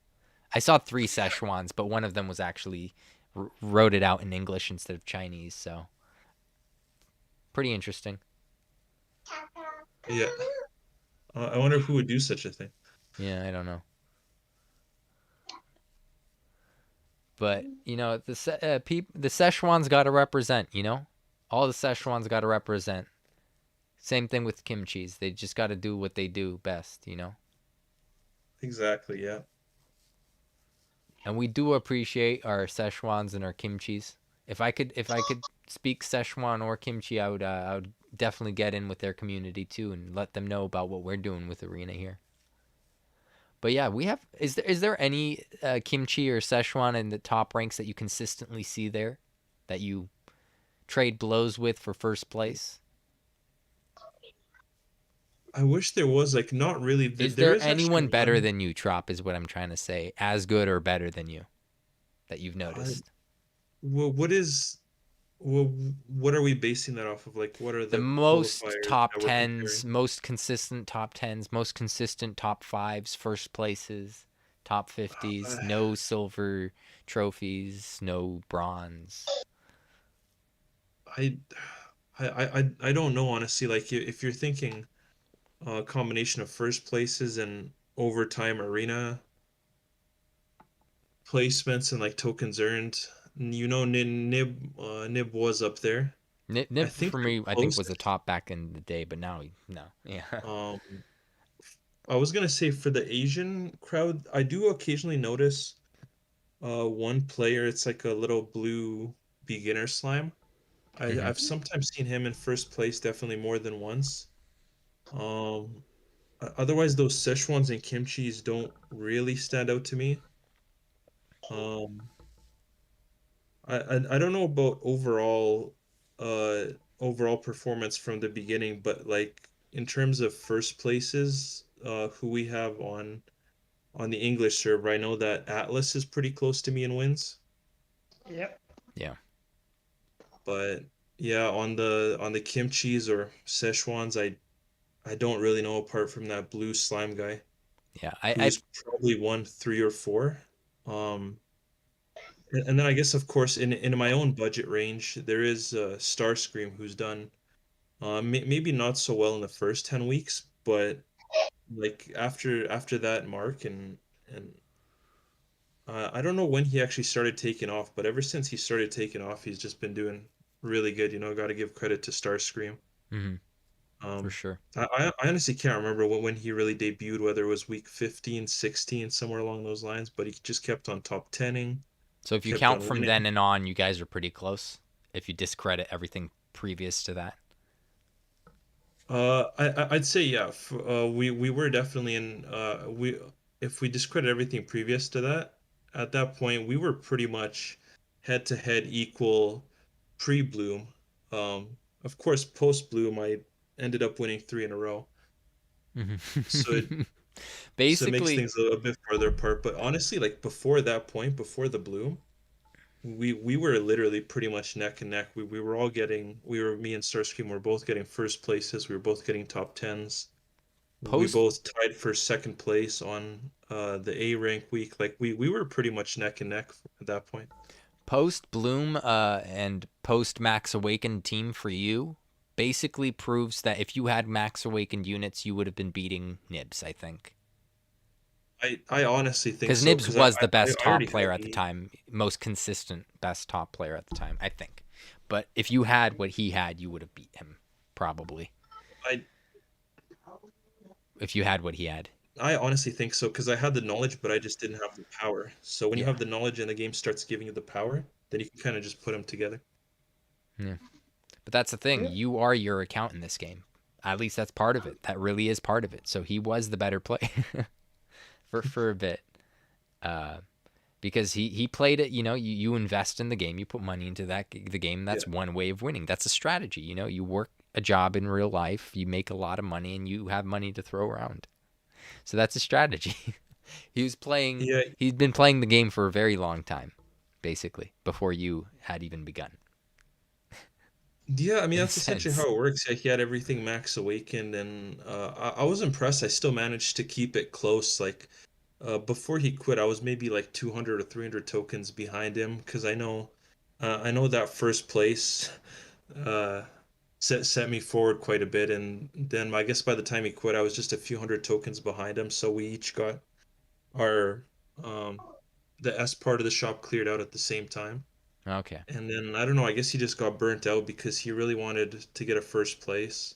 I saw 3 Szechuans, but one of them was actually wrote it out in English instead of Chinese. So pretty interesting. Yeah. I wonder who would do such a thing. Yeah, I don't know. But you know, the Szechuans got to represent. You know, all the Szechuans got to represent. Same thing with kimchi's. They just got to do what they do best. You know. Exactly, yeah. And we do appreciate our Szechuans and our kimchi's. If I could speak Szechuan or kimchi, I would definitely get in with their community too and let them know about what we're doing with Arena here. But yeah, we have. Is there any kimchi or Szechuan in the top ranks that you consistently see there, that you trade blows with for first place? I wish there was like not really. Is There there is actually anyone better one. than you, Trop? Is what I'm trying to say. As good or better than you that you've I, noticed? well, what are we basing that off of? Like, what are The the most qualifiers top that we're tens, comparing? most consistent top tens, most consistent top fives, first places, top 50s, Uh, no silver trophies, no bronze. I, I don't know honestly. Like, if you're thinking a combination of first places and overtime arena placements and like tokens earned, Nib was up there. I Nib think for the me, I think was the closest. top back in the day, but now no, yeah. Um, I was gonna say for the Asian crowd, I do occasionally notice one player. It's like a little blue beginner slime. Hmm. I've sometimes seen him in first place, definitely more than once. Um, Otherwise, those Szechuans and kimchis don't really stand out to me. Um, I don't know about overall performance from the beginning, but like in terms of first places, who we have on the English server, I know that Atlas is pretty close to me in wins, Yep. Yeah, but yeah, on the kimchis or Szechuans, I don't really know apart from that blue slime guy yeah. who's probably won three or four. Um, and then I guess of course in my own budget range, there is Starscream who's done maybe not so well in the first 10 weeks, but like after that mark and I don't know when he actually started taking off, but ever since he started taking off, he's just been doing really good. Got to give credit to Starscream. hmm for Um, sure. I honestly can't remember when he really debuted, whether it was week 15, 16, somewhere along those lines, but he just kept on top 10ing, So if you kept count on from winning. then and on, you guys are pretty close. If you discredit everything previous to that. I'd say yeah. We were definitely in. We If we discredit everything previous to that, at that point we were pretty much head to head equal pre-bloom. Of course, post-bloom I ended up winning three in a row, so it so it makes Basically, things a bit farther apart. But honestly, like before that point, before the bloom, we were literally pretty much neck and neck. We were all getting. We were Me and Starscream were both getting first places. We were both getting top tens. We post both tied for second place on the A rank week. Like we were pretty much neck and neck at that point. post Bloom and post Max Awakened team for you basically proves that if you had Max Awakened units, you would have been beating Nibs. I think I honestly think because so Nibs because was the best I top already player had at the me. time, most consistent best top player at the time. I think, but if you had what he had, you would have beat him probably. I If you had what he had, I honestly think so because I had the knowledge, but I just didn't have the power. So when you yeah, have the knowledge and the game starts giving you the power, then you can kind of just put them together. yeah. But that's the thing. Yep. You are your account in this game. At least that's part of it. That really is part of it. So he was the better player for a bit. Uh, because he played it. You invest in the game, you put money into the game. Yeah. That's one way of winning. That's a strategy. You work a job in real life, you make a lot of money, and you have money to throw around. So that's a strategy. Yeah, He'd been playing the game for a very long time, basically before you had even begun. yeah. I mean, In a that's essentially sense. how it works. Yeah, he had everything max awakened, and I was impressed. I still managed to keep it close. Like before he quit, I was maybe like 200 or 300 tokens behind him because I know that first place uh, set me forward quite a bit, and then I guess by the time he quit, I was just a few hundred tokens behind him. So we each got our um, the S part of the shop cleared out at the same time. Okay. And then I don't know, I guess he just got burnt out because he really wanted to get a first place.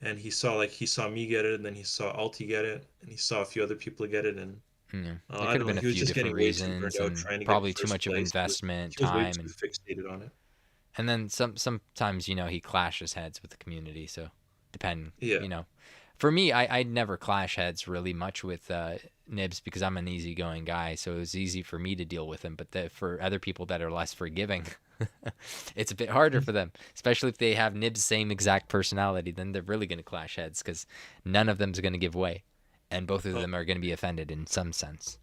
And he saw me get it, and then he saw Alti get it, and he saw a few other people get it, and Yeah. There I could have don't know, been a he was few just different getting way too reasons burnt out and trying to get probably too first much of place. investment, He was way time, too fixated on it. and then sometimes, you know, he clashes heads with the community, so depending, Yeah. you know. For me, I never clash heads really much with Nibs because I'm an easygoing guy, so it was easy for me to deal with him. But for other people that are less forgiving, it's a bit harder for them, especially if they have Nibs' same exact personality. Then they're really going to clash heads because none of them's going to give way, and both of Oh, them are going to be offended in some sense.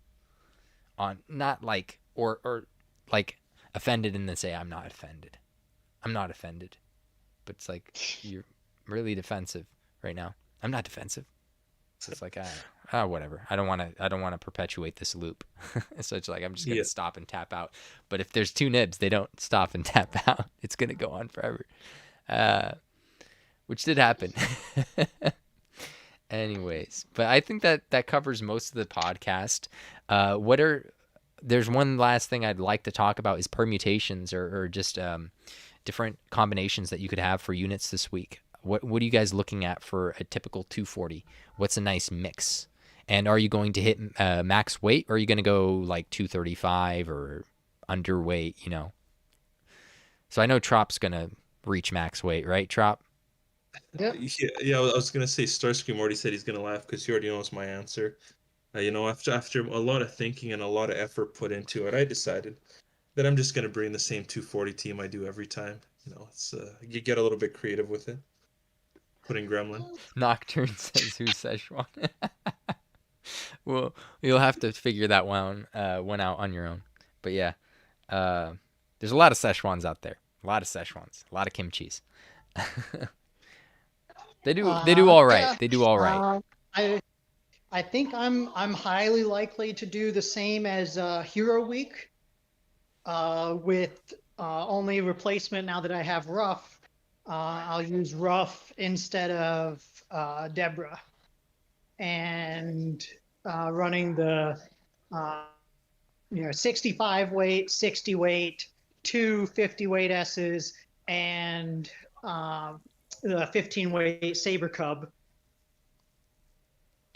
On not like or like offended and then say I'm not offended. I'm not offended, but it's like you're really defensive right now. I'm not defensive. So it's like whatever. I don't want to perpetuate this loop. So it's like I'm just gonna yeah. stop and tap out. But if there's two Nibs, they don't stop and tap out. It's gonna go on forever, which did happen. Anyways, but I think that covers most of the podcast. There's one last thing I'd like to talk about is permutations or just different combinations that you could have for units this week. What are you guys looking at for a typical 240? What's a nice mix? And are you going to hit max weight, or are you going to go like 235 or underweight, you know? So I know Trop's going to reach max weight, right, Trop? Yep. Yeah, I was gonna say Starscream already said he's gonna laugh because he already knows my answer. You know, after a lot of thinking and a lot of effort put into it, I decided that I'm just gonna bring the same 240 team I do every time. You know, it's you get a little bit creative with it. Putting Gremlin. Nocturne says who's Szechuan. Well, you'll have to figure that one out on your own. But yeah, there's a lot of Szechuans out there. A lot of Szechuans. A lot of kimchis. They do all right. Yeah. They do all right. I I think I'm highly likely to do the same as Hero Week, with only replacement now that I have Rough. I'll use Rough instead of Deborah, and running the 65 weight, 60 weight, two 50 weight S's, and the 15 weight Saber Cub.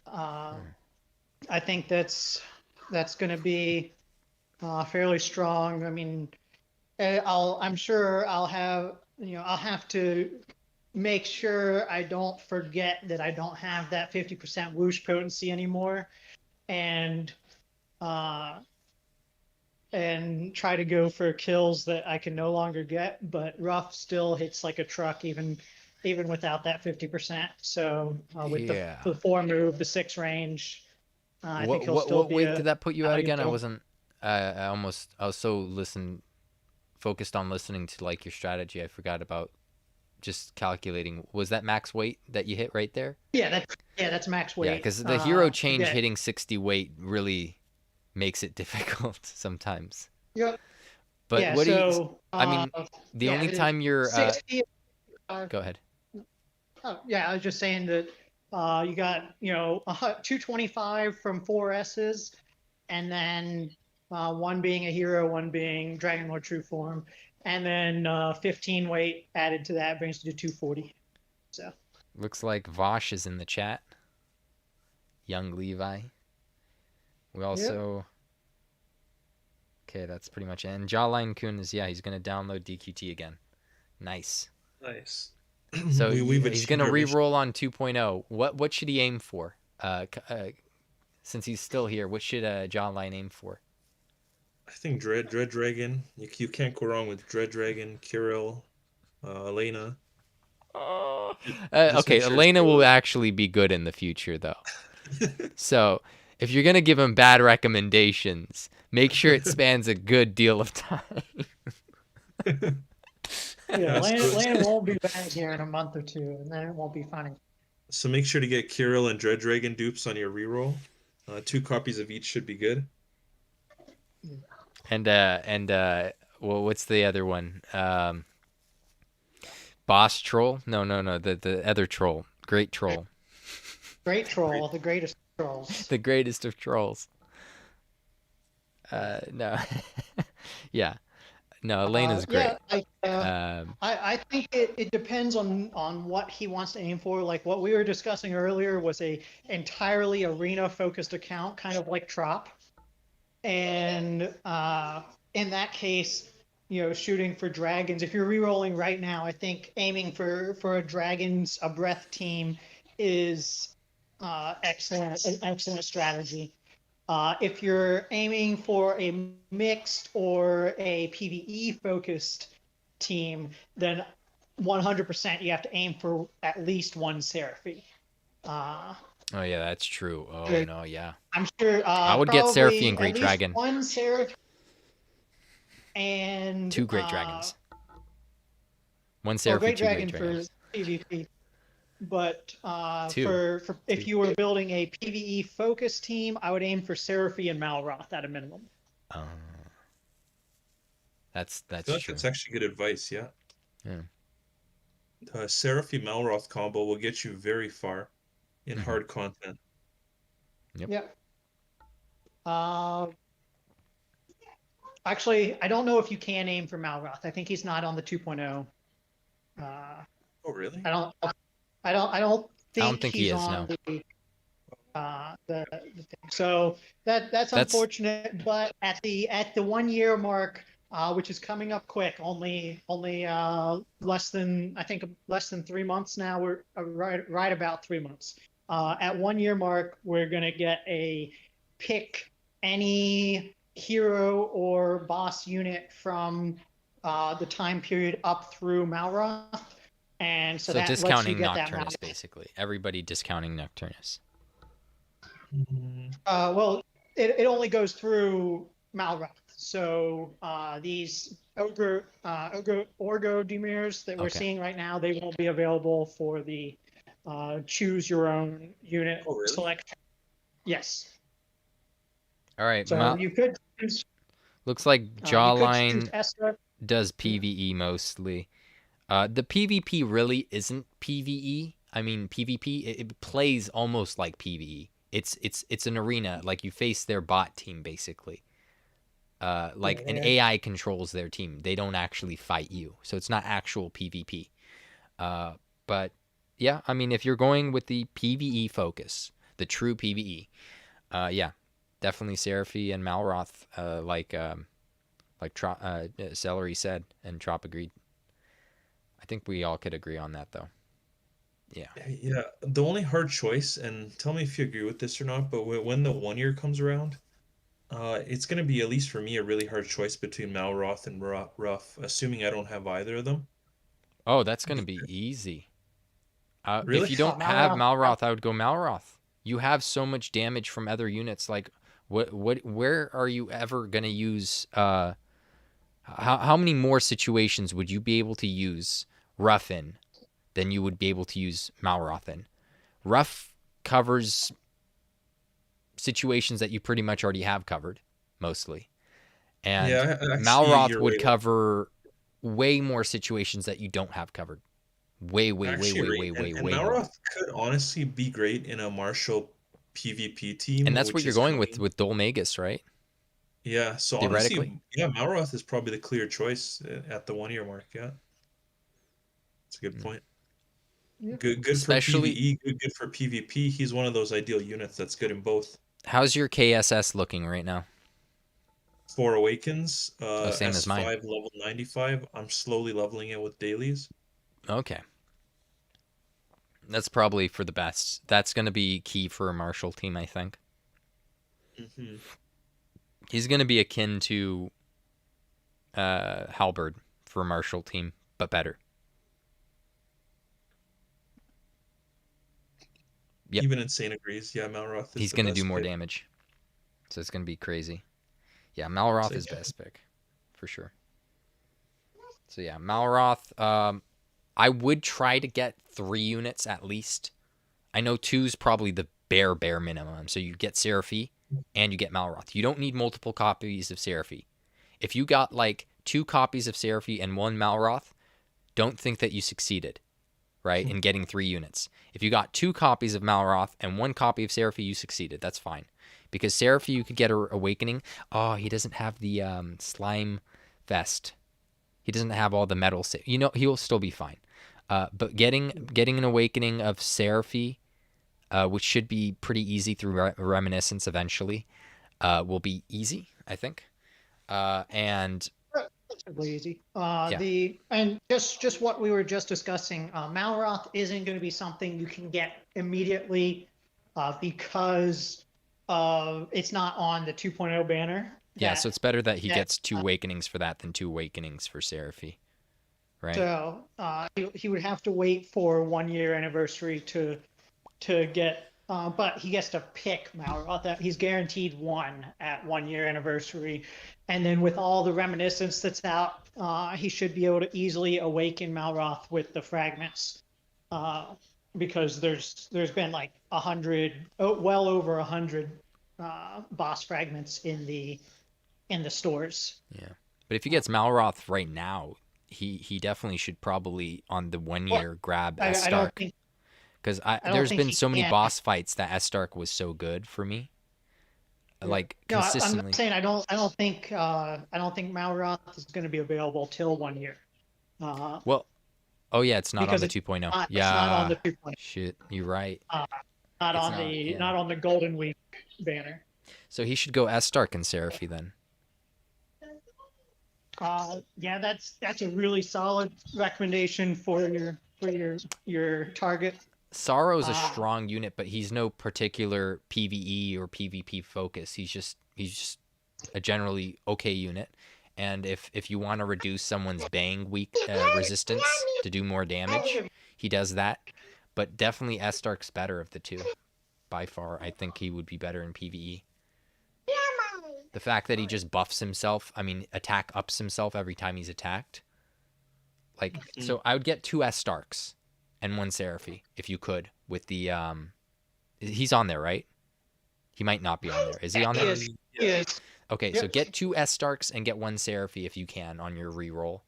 I think that's going to be fairly strong. I mean, I'm sure I'll have to make sure I don't forget that I don't have that 50% whoosh potency anymore, and try to go for kills that I can no longer get. But Rough still hits like a truck even without that 50%. So with Yeah. the 4 move, the 6 range, I think he'll still What be weight did that put you at again? I valuable. wasn't. I was so focused on listening to like your strategy. I forgot about just calculating. Was that max weight that you hit right there? Yeah, that's max weight. Yeah, because the hero change yeah. hitting 60 weight really makes it difficult sometimes. Yep. But Yeah, what do you? so I mean, the only time you're 60. go ahead. Oh, yeah, I was just saying that you got 225 from 4 S's, and then one being a hero, one being Dragon Lord True Form, and then 15 weight added to that brings you to 240. So Looks like Vosh is in the chat. Young Levi. We also. Okay, that's pretty much it. And Jawline Kun is he's gonna download DQT again. Nice. Nice. So We've he's gonna achieved our mission. re-roll on 2.0. What should he aim for? Since he's still here, what should Jawline aim for? I think Dread Dragon. You can't go wrong with Dread Dragon, Kirill, Elena. Just Okay, make sure Elena it's will actually be good in the future, though. So if you're gonna give him bad recommendations, make sure it spans a good deal of time. yeah, Elena won't be back here in a month or two, and then it won't be funny. So make sure to get Kirill and Dread Dragon dupes on your reroll. 2 copies of each should be good. And well, what's the other one? Boss troll? No. The other troll. Great troll. Great troll, the greatest trolls. The greatest of trolls. No. Yeah. No, Elena's great. I think it depends on what he wants to aim for. Like what we were discussing earlier was a entirely arena focused account, kind of like Trop. And in that case, shooting for dragons. If you're rerolling right now, I think aiming for a dragons a breath team is an excellent strategy. If you're aiming for a mixed or a PvE focused team, then 100% you have to aim for at least one Seraphie. Oh yeah, that's true. Oh no, yeah. I'm sure. I would get Seraphie and Great Dragon. One Seraphie and 2 Great Dragons. 1 Seraphie, Great 2 Great Dragon Dragons. for PvP. But Two. for if you were building a PvE focus team, I would aim for Seraphie and Malroth at a minimum. That's I feel like true. that's actually good advice. Yeah. Yeah. Seraphie Malroth combo will get you very far in hard content. Yep. Actually, I don't know if you can aim for Malroth. I think he's not on the 2.0. Oh really? I don't think he he's is, on no. the thing. So that's unfortunate. But at the 1 year mark, which is coming up quick, only less than 3 months now. We're right about 3 months. At 1 year mark, we're gonna get a pick any hero or boss unit from the time period up through Malroth. And so that discounting lets you get Nocturnus, basically. Everybody discounting Nocturnus. Well, it only goes through Malroth. So these Orgo Demirs that we're seeing right now, they won't be available for the choose your own unit selection. Yes. All right. So you could choose. Looks like Jawline Esther. does PvE mostly. The PvP really isn't PvE. I mean, PvP, it plays almost like PvE. It's an arena, like you face their bot team, basically. Like an AI controls their team. They don't actually fight you. So it's not actual PvP. But yeah, I mean, if you're going with the PvE focus, the true PvE, yeah, definitely Seraphie and Malroth, like Celery said, and Trop agreed. I think we all could agree on that, though. Yeah. Yeah. The only hard choice, and tell me if you agree with this or not, but when the 1 year comes around, it's going to be, at least for me, a really hard choice between Malroth and Ruff, assuming I don't have either of them. Oh, that's going to be easy. Really? If you don't have Malroth, I would go Malroth. You have so much damage from other units. Like, where are you ever going to use... How many more situations would you be able to use Ruff in than you would be able to use Malroth in? Ruff covers situations that you pretty much already have covered, mostly. And yeah, Malroth would cover way more situations that you don't have covered. Way and Malroth could honestly be great in a martial PvP team. And that's what you're going with Dolmagus, right? Yeah, so honestly, yeah, Malroth is probably the clear choice at the 1 year mark. Yeah, that's a good point. Good Especially, for PvE, good for PvP. He's one of those ideal units that's good in both. How's your KSS looking right now? 4 Awakens, same as mine. S5 level 95. I'm slowly leveling it with dailies. Okay. That's probably for the best. That's going to be key for a martial team, I think. Mm-hmm. He's going to be akin to Halberd for a martial team, but better. Yep. Even Insane agrees. Yeah, Malroth is He's going to do more damage. So it's going to be crazy. Yeah, Malroth is best pick. For sure. So yeah, Malroth. I would try to get 3 units at least. I know 2's probably the bare minimum. So you get Seraphie and you get Malroth. You don't need multiple copies of Seraphie. If you got like 2 copies of Seraphie and 1 Malroth, don't think that you succeeded, right, in getting 3 units. If you got 2 copies of Malroth and 1 copy of Seraphie, you succeeded. That's fine. Because Seraphie, you could get a Awakening. Oh, he doesn't have the slime vest. He doesn't have all the metal. You know, he'll still be fine. But getting an Awakening of Seraphie, which should be pretty easy through Reminiscence eventually, will be easy, I think. And relatively easy. Yeah. And just what we were just discussing, Malroth isn't going to be something you can get immediately because it's not on the 2.0 banner. Yeah, so it's better that he gets 2 Awakenings for that than 2 Awakenings for Seraphie, right? So he would have to wait for 1 year anniversary to get, but he gets to pick Malroth. He's guaranteed 1 at 1 year anniversary, and then with all the Reminiscence that's out, he should be able to easily awaken Malroth with the fragments, because there's been like 100, well over 100 boss fragments in the stores. Yeah, but if he gets Malroth right now, he definitely should probably on the 1 year grab Stark. Because there's been so many boss fights that Stark was so good for me. Like consistently. I'm not saying I don't think Malroth is going to be available till 1 year. Well, oh yeah, it's not on the 2.0. Yeah, it's not on the 2.0. Shit, you're right. Not on the Golden Week banner. So he should go Stark and Seraphie then. Yeah, that's a really solid recommendation for your target. Sorrow's a strong unit, but he's no particular PvE or PvP focus. He's just a generally okay unit. And if you want to reduce someone's bang resistance to do more damage, he does that. But definitely Stark's better of the two. By far, I think he would be better in PvE. The fact that he just buffs himself, attack ups himself every time he's attacked. Like, so I would get 2 Starks and 1 Seraphie, if you could, with the, he's on there, right? He might not be on there. Is he on there? Yes. Okay, so get 2 Starks and get 1 Seraphie if you can on your reroll.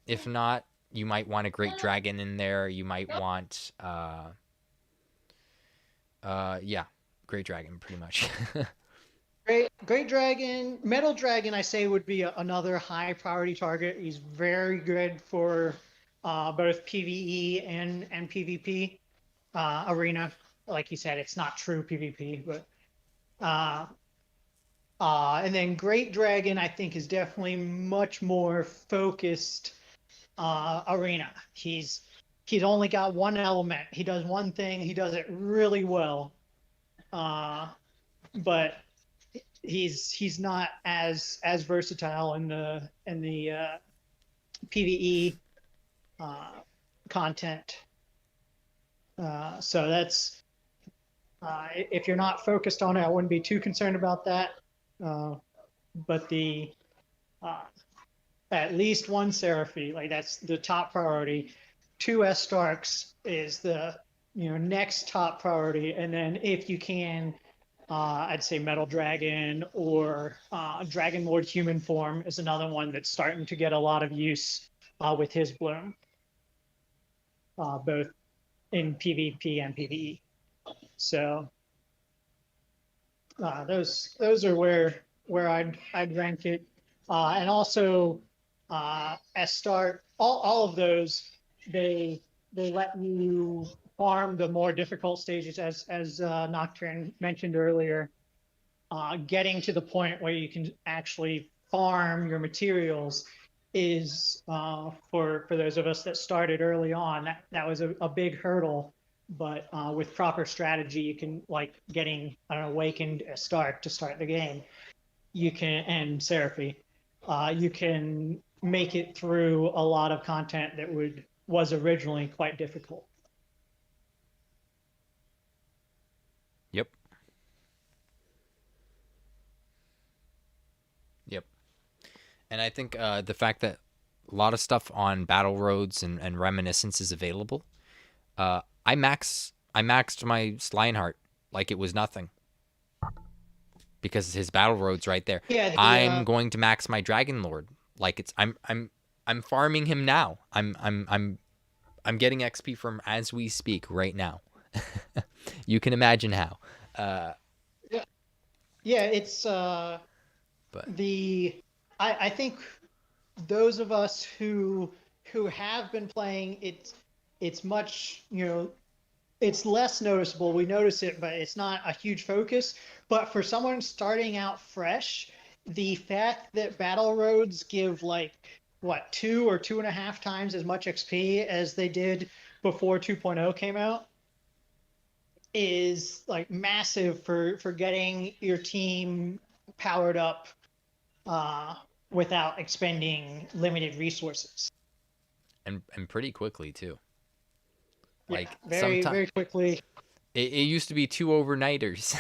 If not, you might want a Great Dragon in there. You might want, yeah, Great Dragon, pretty much. Great Dragon, Metal Dragon, I say would be another high priority target. He's very good for both PvE and PvP arena. Like you said, it's not true PvP, but and then Great Dragon, I think, is definitely much more focused arena. He's only got 1 element. He does 1 thing. He does it really well, but he's not as versatile in the PvE content. So that's if you're not focused on it, I wouldn't be too concerned about that. But the at least 1 Seraphie, like that's the top priority. 2 Starks is the next top priority, and then if you can. I'd say Metal Dragon or Dragon Lord human form is another one that's starting to get a lot of use with his bloom, both in PvP and PvE. So those are where I'd rank it, and also Start all of those they let you farm the more difficult stages, as Nocturne mentioned earlier. Getting to the point where you can actually farm your materials is for those of us that started early on, that was a big hurdle. But with proper strategy, you can, like getting an Awakened Stark to start the game, you can, and Seraphie, you can make it through a lot of content that was originally quite difficult. Yep. And I think the fact that a lot of stuff on Battle Roads and Reminiscence is available. I maxed my Lionheart like it was nothing because his battle road's right there. Yeah, I'm going to max my Dragon Lord. Like I'm farming him now. I'm getting XP from as we speak right now. You can imagine how. yeah, it's But I think those of us who have been playing, it's much, it's less noticeable. We notice it, but it's not a huge focus. But for someone starting out fresh, the fact that battle roads give like what 2 or 2.5 times as much XP as they did before 2.0 came out is like massive for getting your team powered up without expending limited resources. and pretty quickly too. Like yeah, very quickly. It used to be 2 overnighters,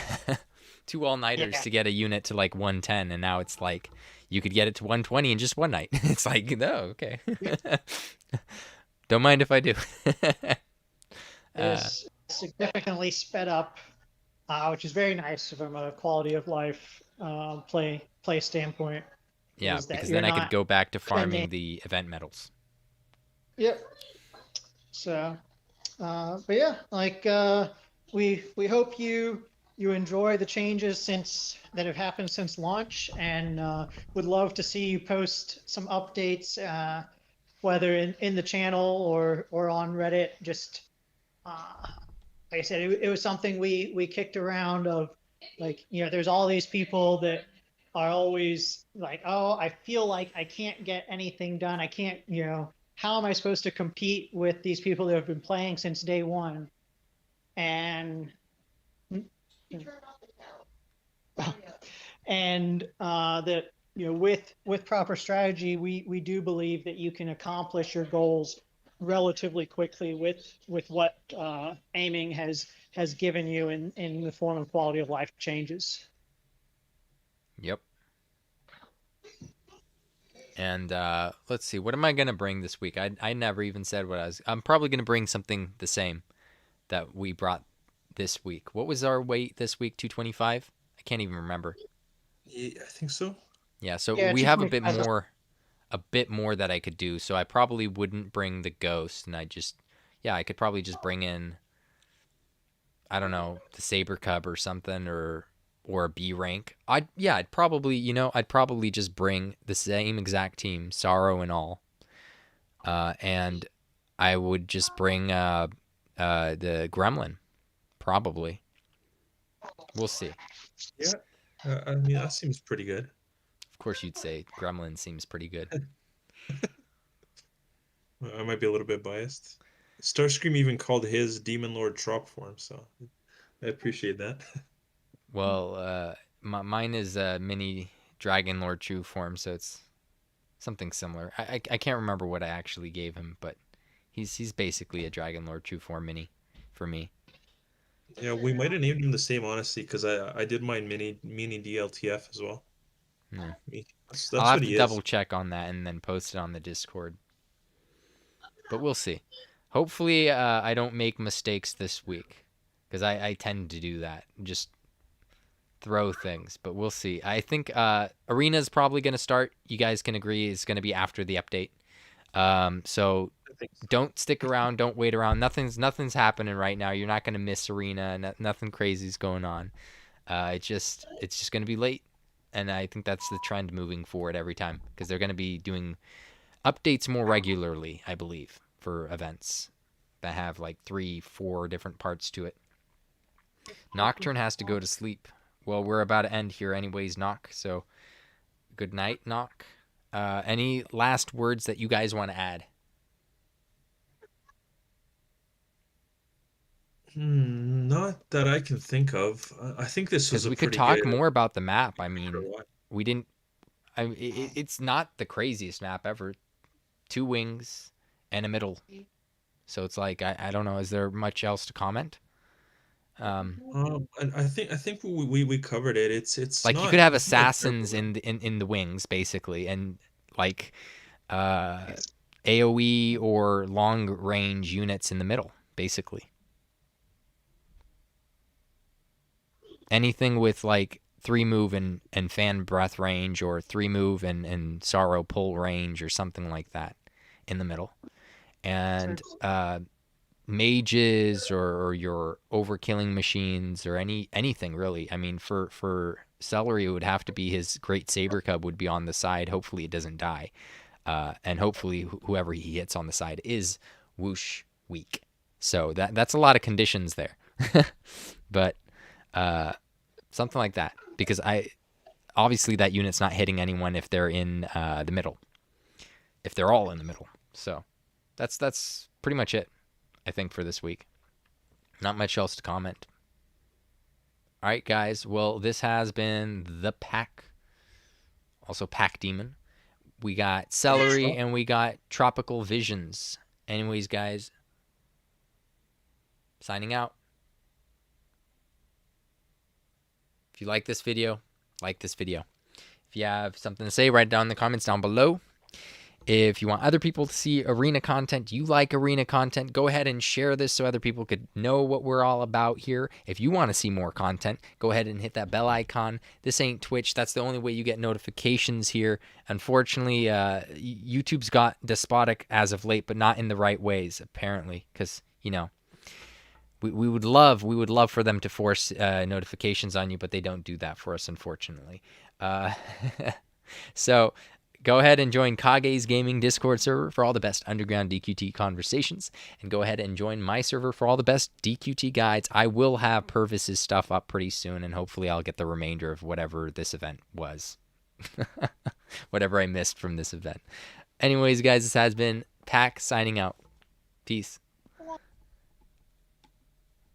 2 all-nighters to get a unit to like 110, and now it's like you could get it to 120 in just one night. It's like, no, okay. Don't mind if I do. It's significantly sped up, which is very nice from a quality of life play standpoint. Yeah, because then I could go back to farming the event medals. Yep. So, but yeah, like we hope you enjoy the changes that have happened since launch, and would love to see you post some updates, whether in the channel or on Reddit. Just like I said, it was something we kicked around of, like, there's all these people that are always like, oh, I feel like I can't get anything done. I can't, how am I supposed to compete with these people that have been playing since day one? And that, with proper strategy, we do believe that you can accomplish your goals relatively quickly with what aiming has given you in the form of quality of life changes. Yep. And let's see, what am I gonna bring this week? I never even said what I'm probably gonna bring something the same that we brought this week. What was our weight this week? 225? I can't even remember. Yeah, I think so. Yeah, so we have a bit more that I could do. So I probably wouldn't bring the ghost, and I could probably just bring in, I don't know, the Saber Cub or something, or a B rank. I'd probably just bring the same exact team, Sorrow and all. And I would just bring the Gremlin, probably. We'll see. Yeah, I mean, that seems pretty good. Of course you'd say Gremlin seems pretty good. I might be a little bit biased. Starscream even called his Demon Lord Trop form, so I appreciate that. Well, mine is a mini Dragon Lord True form, so it's something similar. I can't remember what I actually gave him, but he's basically a Dragon Lord True form mini for me. Yeah, we might have named him the same, honestly, because I did mine mini DLTF as well. That's I'll have what to double check on that and then post it on the Discord. But we'll see. Hopefully, I don't make mistakes this week, because I tend to do that. Just throw things, but we'll see. I think Arena is probably going to start. You guys can agree it's going to be after the update. So don't stick around. Don't wait around. Nothing's happening right now. You're not going to miss Arena. Nothing crazy's going on. It's just going to be late, and I think that's the trend moving forward every time, because they're going to be doing updates more regularly, I believe, for events that have like 3-4 different parts to it. Nocturne has to go to sleep. Well, we're about to end here anyways, Nock. So good night, Nock. Any last words that you guys want to add? Not that I can think of. I think this was because we could talk more about the map. I mean, we didn't. It's not the craziest map ever. 2 wings and a middle. So it's like I don't know. Is there much else to comment? And I think we covered it. It's like not, you could have assassins in the wings basically, and like AOE or long range units in the middle basically. anything with like 3 move and fan breath range, or 3 move and sorrow pull range, or something like that in the middle. And mages, or your overkilling machines, or anything really. I mean, for Celery, it would have to be his Great Saber Cub would be on the side. Hopefully it doesn't die. And hopefully whoever he hits on the side is whoosh weak. So that's a lot of conditions there. But something like that, because obviously that unit's not hitting anyone if they're in the middle, if they're all in the middle. So that's pretty much it, I think, for this week. Not much else to comment. All right, guys. Well, this has been the pack. Also, Pack Demon. We got Celery and we got Tropical Visions. Anyways, guys, signing out. If you like this video, like this video. If you have something to say, write it down in the comments down below. If you want other people to see arena content, you like arena content, go ahead and share this so other people could know what we're all about here. If you want to see more content, go ahead and hit that bell icon. This ain't Twitch. That's the only way you get notifications here. Unfortunately, YouTube's got despotic as of late, but not in the right ways, apparently, because, you know, we would love for them to force notifications on you, but they don't do that for us, unfortunately. So go ahead and join Kage's gaming Discord server for all the best underground DQT conversations, and go ahead and join my server for all the best DQT guides. I will have Purvis's stuff up pretty soon, and hopefully I'll get the remainder of whatever this event was. Whatever I missed from this event. Anyways, guys, this has been Pack signing out. Peace.